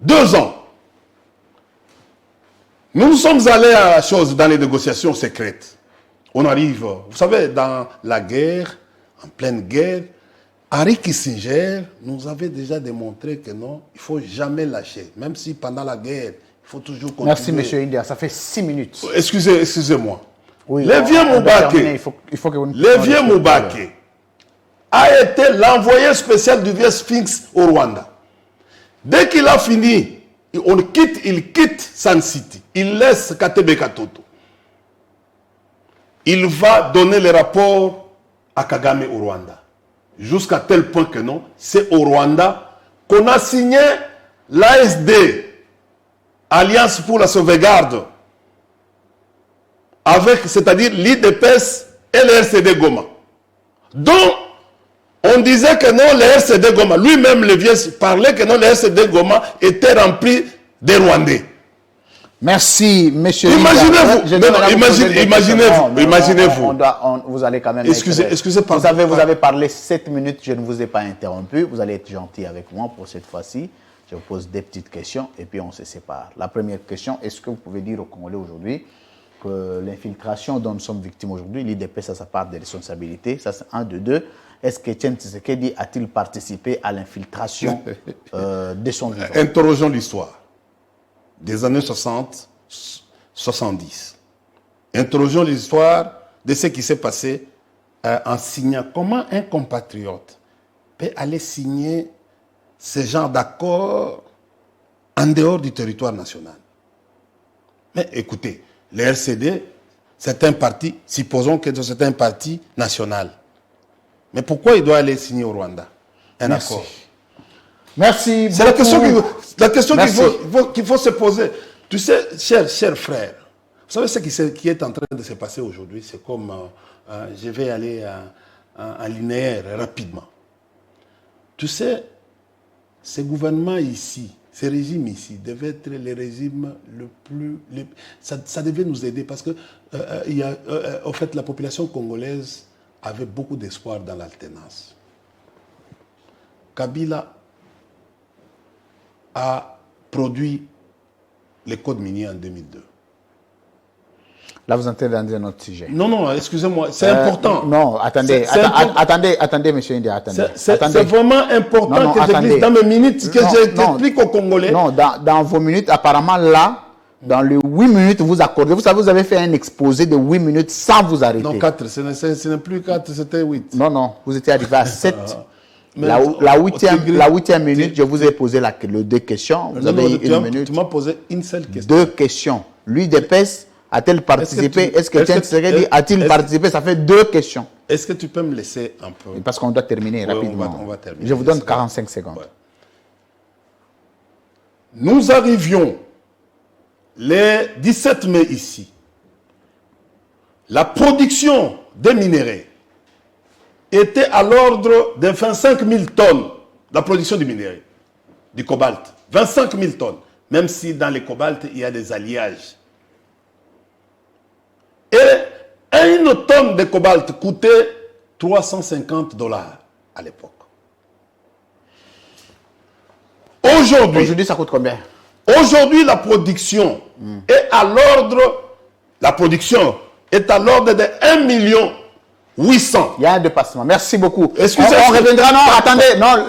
2 ans. Nous sommes allés dans les négociations secrètes. On arrive, vous savez, dans la guerre, en pleine guerre, Henry Kissinger nous avait déjà démontré que non, il ne faut jamais lâcher. Même si pendant la guerre, il faut toujours continuer. Merci, M. India. Ça fait 6 minutes. Excusez-moi. Oui, le vieux Moubake a été l'envoyé spécial du vieux Sphinx au Rwanda. Dès qu'il a fini, il quitte Sun City. Il laisse Katebe Katoto. Il va donner les rapports à Kagame au Rwanda. Jusqu'à tel point que non, c'est au Rwanda qu'on a signé l'ASD, Alliance pour la sauvegarde, c'est-à-dire l'IDPS et le RCD Goma. Donc, on disait que non, le RCD Goma, lui-même le vieux parlait que non, le RCD Goma était rempli de Rwandais. Merci, monsieur. Imaginez-vous. Vous allez quand même. Excusez, vous avez parlé 7 minutes, je ne vous ai pas interrompu. Vous allez être gentil avec moi pour cette fois-ci. Je vous pose des petites questions et puis on se sépare. La première question, est-ce que vous pouvez dire aux Congolais aujourd'hui que l'infiltration dont nous sommes victimes aujourd'hui, l'IDP, ça sa part des responsabilités, ça c'est 1, 2. Est-ce qu'Etienne Tshisekedi a-t-il participé à l'infiltration de son vivant? Interrogeons l'histoire des années 60, 70. Interrogeons l'histoire de ce qui s'est passé en signant. Comment un compatriote peut aller signer ce genre d'accord en dehors du territoire national? Mais écoutez, le RCD, c'est un parti, supposons que c'est un parti national. Mais pourquoi il doit aller signer au Rwanda un accord? Merci. C'est la question qu'il faut se poser. Tu sais, cher frère, vous savez ce qui est en train de se passer aujourd'hui? C'est comme, je vais aller en linéaire rapidement. Tu sais, ces gouvernements ici, ces régimes ici, devaient être les régimes le plus... ça devait nous aider parce que, en fait, la population congolaise avait beaucoup d'espoir dans l'alternance. Kabila a produit les codes miniers en 2002. Là, vous entrez dans un autre sujet. Non, excusez-moi, c'est important. Non, attendez, monsieur India, attendez. C'est vraiment important que j'explique dans mes minutes, que j'explique aux Congolais. Non, dans vos minutes, apparemment là, dans les 8 minutes, vous accordez. Vous savez, vous avez fait un exposé de 8 minutes sans vous arrêter. Non, 4, ce n'est plus 4, c'était 8. Non, vous étiez arrivé à 7. La huitième minute, je vous ai posé les 2 questions. Vous avez eu 1 minute. Tu m'as posé une seule question. 2 questions. L'UDPS a-t-elle participé? Est-ce que Etienne Tshisekedi a-t-il participé? Ça fait 2 questions. Est-ce que tu peux me laisser un peu? Parce qu'on doit terminer rapidement. On va terminer. Je vous donne 45 secondes. Ouais. Nous arrivions le 17 mai ici. La production des minéraux était à l'ordre de 25 000 tonnes. La production du minerai, du cobalt. 25 000 tonnes. Même si dans les cobalt, il y a des alliages. Et une tonne de cobalt coûtait $350 à l'époque. Aujourd'hui, ça coûte combien? Aujourd'hui, la production est à l'ordre. La production est à l'ordre de 1 800 000. Il y a un dépassement. Merci beaucoup. Excusez-moi. On reviendra. Non, attendez. Non,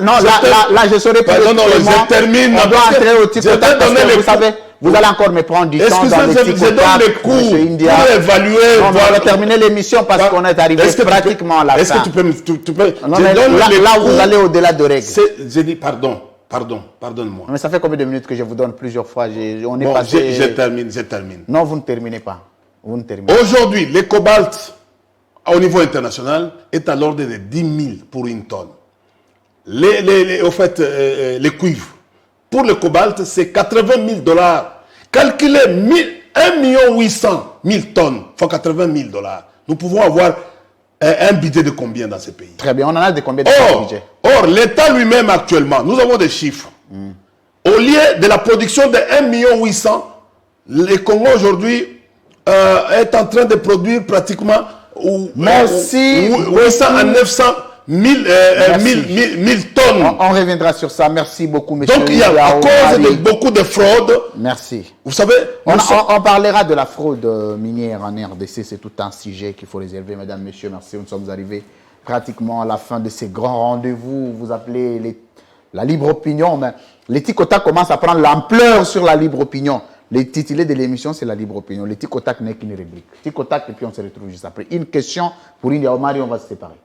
là, je serai plus. Non, je termine. On doit entrer au titre de vous savez. Vous allez encore me prendre du temps dans le titre je donne les cours pour évaluer. On va terminer l'émission parce qu'on est arrivé pratiquement à la fin. Est-ce que tu peux non, mais là, vous allez au-delà de règles. J'ai dit pardonne-moi. Mais ça fait combien de minutes que je vous donne plusieurs fois? On est passé... Je termine. Non, vous ne terminez pas. Vous ne terminez. Aujourd'hui, le cobalt au niveau international est à l'ordre de 10 000 pour une tonne. Au fait, les cuivres, pour le cobalt, c'est 80 000 dollars. Calculez 1 800 000 tonnes, fois 80 000 dollars. Nous pouvons avoir un budget de combien dans ce pays? Très bien, on en a de combien de budget? Or, l'État lui-même actuellement, nous avons des chiffres. Au lieu de la production de 1 800 000, le Congo aujourd'hui est en train de produire pratiquement 800 à 900 000 tonnes. On reviendra sur ça. Merci beaucoup, monsieur. Donc, il y a à cause de beaucoup de fraudes. Merci. Vous savez, on parlera de la fraude minière en RDC. C'est tout un sujet qu'il faut réserver, mesdames, messieurs. Merci. Nous sommes arrivés pratiquement à la fin de ces grands rendez-vous. Vous appelez la libre opinion. Mais les Tikota commencent à prendre l'ampleur sur la libre opinion. Les titulés de l'émission, c'est la libre opinion. Le Tikotak n'est qu'une rubrique. Tikotak, et puis on se retrouve juste après. Une question pour India Omari, on va se séparer.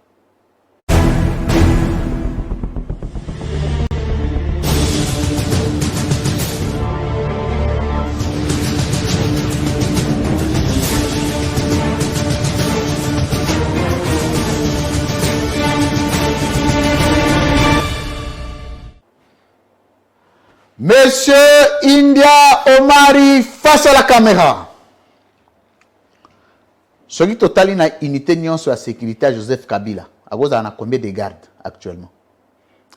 Monsieur India Omari face à la caméra. Ce qui total une unité sur la sécurité à Joseph Kabila. À cause d'en a combien de gardes actuellement?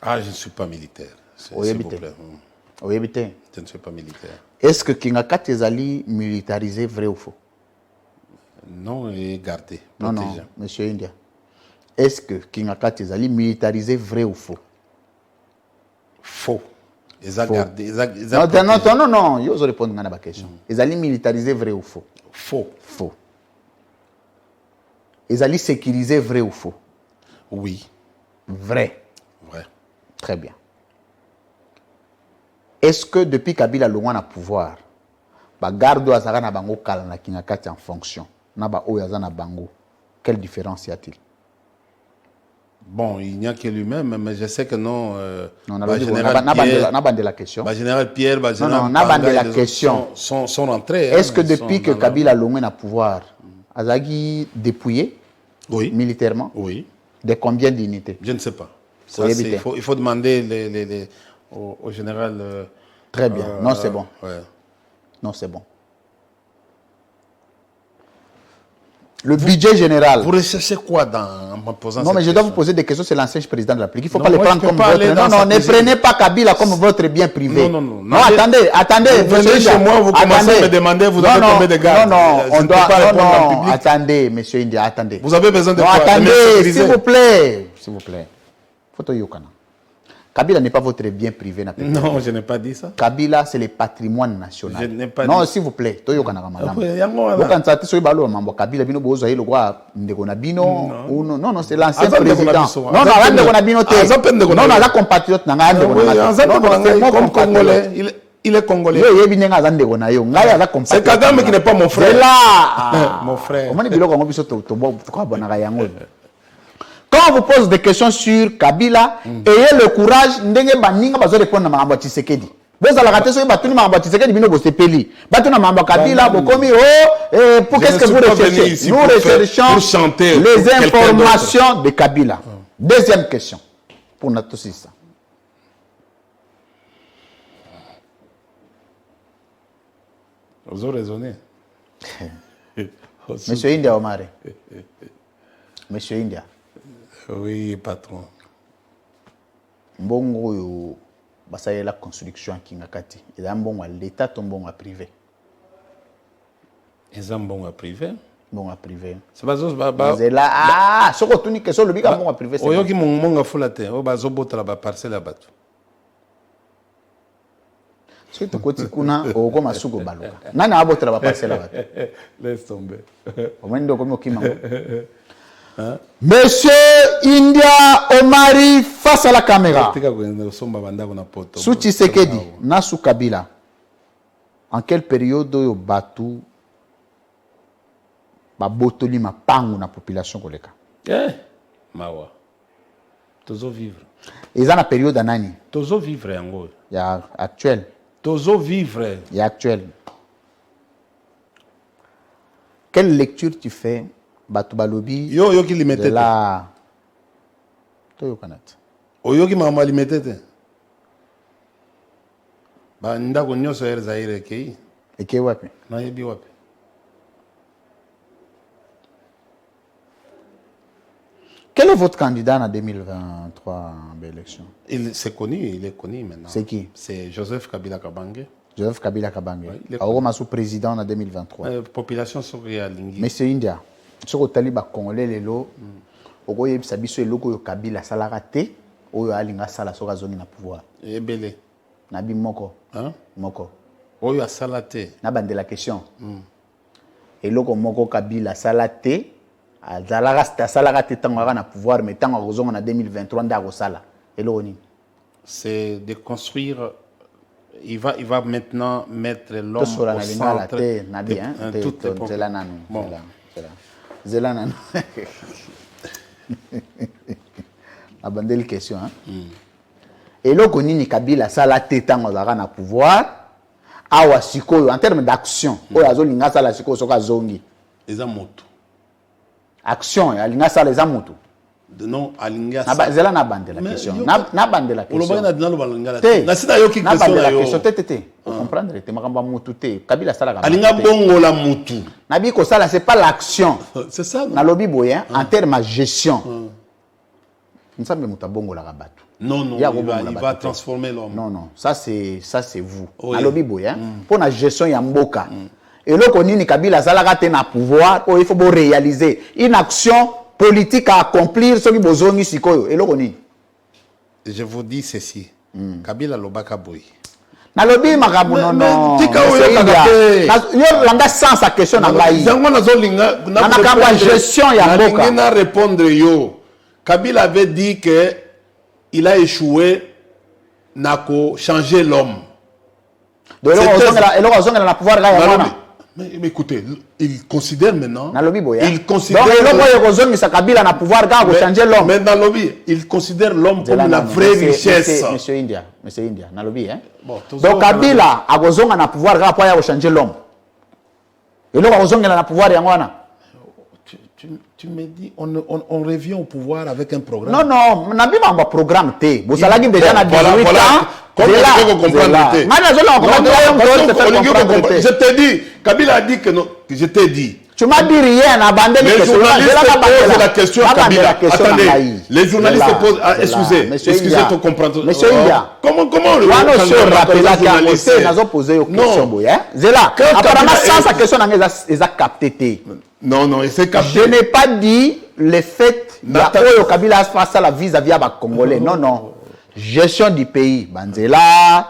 Ah, je ne suis pas militaire. S'il vous plaît. Oui, je ne suis pas militaire. Est-ce que Kingakat est allé militariser, vrai ou faux? Non, et gardé. Non, monsieur India. Est-ce que Kingakat est allé militariser, vrai ou faux? Faux. Non, je vais répondre à la question. Ils allaient militariser, vrai ou faux? Faux. Faux. Ils allaient sécuriser, vrai ou faux? Oui. Vrai. Vrai. Très bien. Est-ce que depuis Kabila Longwa na pouvoir, garde azara na bango kala na Kingakati en fonction, na ba oyaza na bango, quelle différence y a-t-il? Bon, il n'y a que lui-même, mais je sais que non. Non, on a de la question. Général Pierre, non, on a de la question. Sont rentrés. Est-ce que depuis que Kabila Longwa na pouvoir, Azagi dépouillé militairement? Oui. De combien d'unités? Je ne sais pas. Ça, il faut demander au général. Très bien. Non, c'est bon. Ouais. Non, c'est bon. Le budget général. Vous recherchez quoi en me posant Non, mais je dois vous poser des questions. C'est l'ancien président de la République. Il ne faut pas les prendre comme votre. Non, ne prenez pas Kabila comme votre bien privé. Non, attendez. Vous venez chez moi, vous commencez à me demander, vous avez combien de gardes? Non, attendez, monsieur India, attendez. Vous avez besoin de quoi? Attendez, s'il vous plaît. Photo Yokana. Kabila n'est pas votre bien privé. Non, je n'ai pas dit ça. Kabila, c'est le patrimoine national. Je n'ai pas non, dit. s'il vous plaît. Non, c'est l'ancien président. Non, la compatriote. Comme Congolais. Il est Congolais. C'est Kagame qui n'est pas mon frère. C'est là. Mon frère. Quand on vous pose des questions sur Kabila, ayez le courage de répondre à Mme Tshisekedi. Vous allez rater sur Mme Tshisekedi, vous sepeli. Mme Kabila, pour qu'est-ce que vous recherchez? Nous recherchons les informations de Kabila. Deuxième question. Pour notre ça. Vous avez raisonné. Monsieur India Omari. Monsieur India. Oui, patron. Mbongo yo basaya la construction Kingakati. Il y a un bon à l'État, un bon à privé. Ils ont bon à privé. Bon à privé. C'est pas ça. C'est là. Ah, ce que tu dis que c'est le bon à privé. Oyo ki mon a foulaté. O bazo botala ba parcelle batu. Ce que tu kuna o ko masuko baluka. Nani abotala ba parcelle batu. Laisse tomber. O mendo ko kimango. Monsieur India Omari face à la caméra. Sous Tshisekedi, Nassou Kabila. En quelle période yo batu ba botoli ma pangu na population koleka? Mawa. Tozo vivre. Ils ont la période anani. Tozo vivre yango. Ya actuel. Tozo vivre. Ya actuel. quelle lecture tu fais Bato Balobi Yo qui limité. de la... Toyo Kanat. Yo qui m'a limité. Bah, ndako nyoso er Zaire kei. Et qui est wapi? Na yebi wapi. Quel est votre candidat en 2023 en élection? Il est connu maintenant. C'est qui? C'est Joseph Kabila Kabange. Joseph Kabila Kabange. Oui, Auroma sous président en 2023. Population soki ya lingi. Monsieur India, ce que tu as congolais lelo, oko yebisa biso eloko yo Kabila salaka te, oyo alinga sala soka zoni na pouvoir. Ebele. Nabi moko. Hein? Moko. Oyo asala te. Na bande la question. Eloko moko Kabila sala te, azalaka salaka te tango na pouvoir mais tango kozonga na 2023 nda ko sala. Eloko ni. C'est de construire. Il va maintenant mettre l'homme au centre. Bon. Zela abandel question hein. Eloko nini Kabila sala te tango azalaka na pouvoir awa sikoyo en termes d'action oyo azolinga sala sikoyo soka zongi eza moto action alinga sala eza moto non alinga sala zela na bandela question na bandela question olobana dina lo balingala na sita yo ki question na question te comprendre te makamba motu te Kabila sala alinga bongo la motu na bi ko sala c'est pas l'action c'est ça na lobi boye en termes de gestion nsambe muta bongo la rabatu non il va transformer l'homme non ça c'est vous na lobi boye pour la gestion ya mboka et loko nini Kabila sala te na pouvoir il faut réaliser une action politique à accomplir ce qui bozongi sikoyo eloko nini. Je vous dis ceci Kabila lobaka boy na lobi makabu non tika oyo kakate yo langa sans sa question na ngai zango nazolinga na makambo gestion ya mboka na répondre yo Kabila avait dit que il a échoué nako changer l'homme donc eloko zongela na pouvoir ga ya mais écoutez, il considère maintenant. Il considère. Kabila na pouvoir changer l'homme. Mais dans lobby, il considère l'homme comme la vraie richesse. Monsieur India, na lobby hein. Donc Kabila a besoin na pouvoir pour changer l'homme. Et là on na pouvoir yangwana. Tu me dis, on revient au pouvoir avec un programme. Non, on n'a pas un programme. Vous savez déjà na 18 ans. Comment tu peux comprendre? Je te dis, Kabila a dit que non, je t'ai dit. Tu m'as dit rien, les journalistes posent la question à Kabila. Attendez, les journalistes posent. Excusez ton comprendre. Monsieur India. Comment le journaliste n'a posé une question. Zela, apparemment, sans sa question, ils ont capté. Non, c'est capté. Je n'ai pas dit le fait que Kabila fasse la vis-à-vis des Congolais. Non. Gestion du pays. Banzela,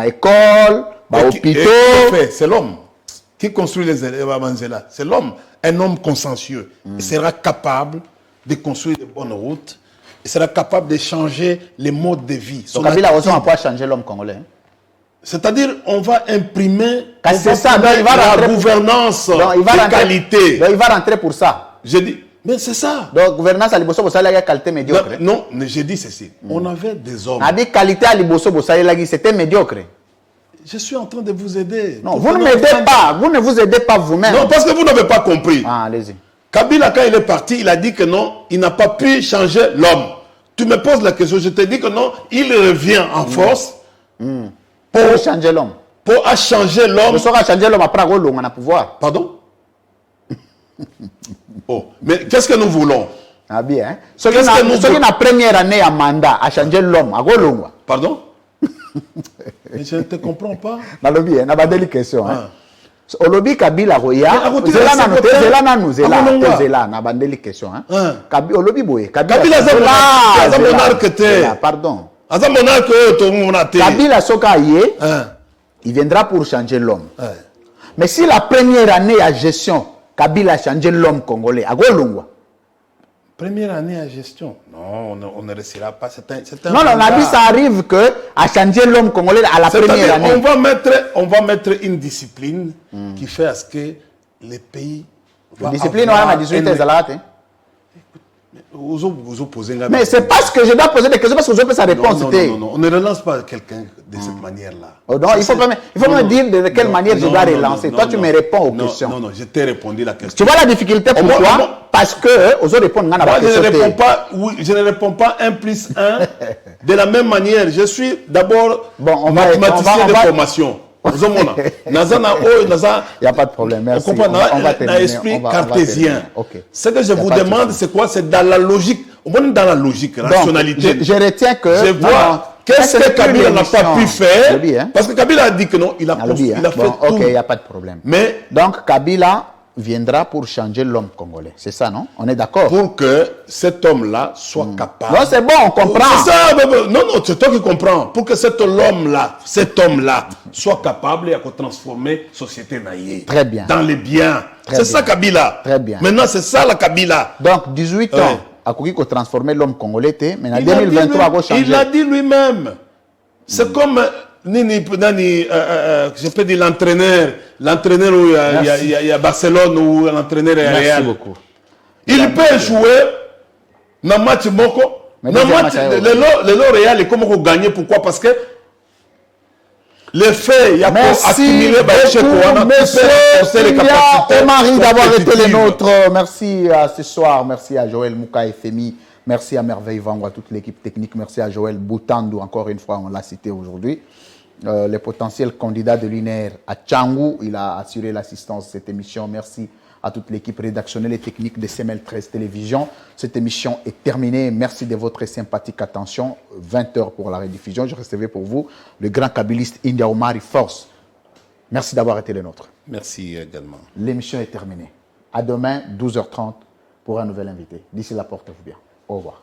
école, hôpitaux. C'est l'homme qui construit les Banzela. C'est l'homme. Un homme consensueux. Il sera capable de construire de bonnes routes. Il sera capable de changer les modes de vie. Donc Kabila va pas changer l'homme congolais. C'est-à-dire, on va imprimer la gouvernance de qualité. Donc il va rentrer pour ça. Je dis, mais c'est ça. Donc, gouvernance à Liboso, vous avez qualité médiocre. Non, j'ai dit ceci. On avait des hommes. La qualité à Liboso, c'était médiocre. Je suis en train de vous aider. Non, vous ne m'aidez pas. Vous ne vous aidez pas vous-même. Non, parce que vous n'avez pas compris. Allez-y. Kabila, quand il est parti, il a dit que non, il n'a pas pu changer l'homme. Tu me poses la question, je te dis que non, il revient en force. Pour changer l'homme. Pour changer l'homme. Pour changer l'homme après on a pouvoir. Pardon? Mais qu'est-ce que nous voulons? Ah bien. Ce qui est la première année à mandat à changer l'homme à Golongwa. Pardon? Mais je ne te comprends pas. Na lobby, na badeli question. Olobi Kabila roya. Zela na bandeli question. Kabila olobi boye. Kabila za monarque te. Pardon. Aza monarque to monate. Kabila soka yé. Il viendra pour changer l'homme. Mais si la première année à gestion Kabila a changé l'homme congolais à Golongwa. Première année à gestion. Non, on ne restera pas. Non, ça arrive que à changer l'homme congolais à la première année. On va mettre une discipline qui fait à ce que les pays. Discipline, on a 18 ans. Vous opposez un Mais c'est parce que je dois poser des questions, parce que je veux sa réponse. Non, on ne relance pas quelqu'un de cette manière-là. Oh non, il faut me dire de quelle manière je dois relancer. Toi, tu me réponds aux questions. Non, je t'ai répondu la question. Tu vois la difficulté pour toi? Parce que aux autres répondent. Moi, je ne réponds pas 1 plus 1 de la même manière. Je suis d'abord mathématicien de formation. Il n'y a pas de problème. Merci. On comprend dans l'esprit cartésien. Ce que je vous demande, c'est quoi? C'est dans la logique. On est dans la logique, rationalité. Je retiens que... Je vois qu'est-ce que Kabila n'a pas pu faire. Parce que Kabila a dit que non, il a fait tout. Ok, il n'y a pas de problème. Mais, donc, Kabila viendra pour changer l'homme congolais. C'est ça, non? On est d'accord? Pour que cet homme-là soit capable. Non, c'est bon, on comprend. C'est ça, non, c'est toi qui comprends. Pour que cet homme-là soit capable de transformer la société naïe. Très bien. Dans les biens. C'est ça, Kabila. Très bien. Maintenant, c'est ça, la Kabila. Donc, 18 ans, à Kouki, transformer l'homme congolais, mais en 2023, il va changer. Il l'a dit lui-même. C'est comme... je peux dire l'entraîneur où il y a Barcelone ou l'entraîneur Real. Merci beaucoup. Il peut jouer dans le match Moko. Dans le match, le Real est comme gagner. Pourquoi? Parce que les faits, il y a accumulé chez toi. Merci Marie d'avoir été les nôtres. Merci à ce soir. Merci à Joël Mouka et Femi. Merci à Merveille Vango, à toute l'équipe technique. Merci à Joël Boutandou, encore une fois, on l'a cité aujourd'hui. Le potentiel candidat de l'UNER à Tchangou, il a assuré l'assistance de cette émission. Merci à toute l'équipe rédactionnelle et technique de CML 13 Télévision. Cette émission est terminée. Merci de votre sympathique attention. 20h pour la rediffusion. Je recevais pour vous le grand kabiliste India Omari Force. Merci d'avoir été les nôtres. Merci également. L'émission est terminée. À demain, 12h30 pour un nouvel invité. D'ici là, portez-vous bien. Au revoir.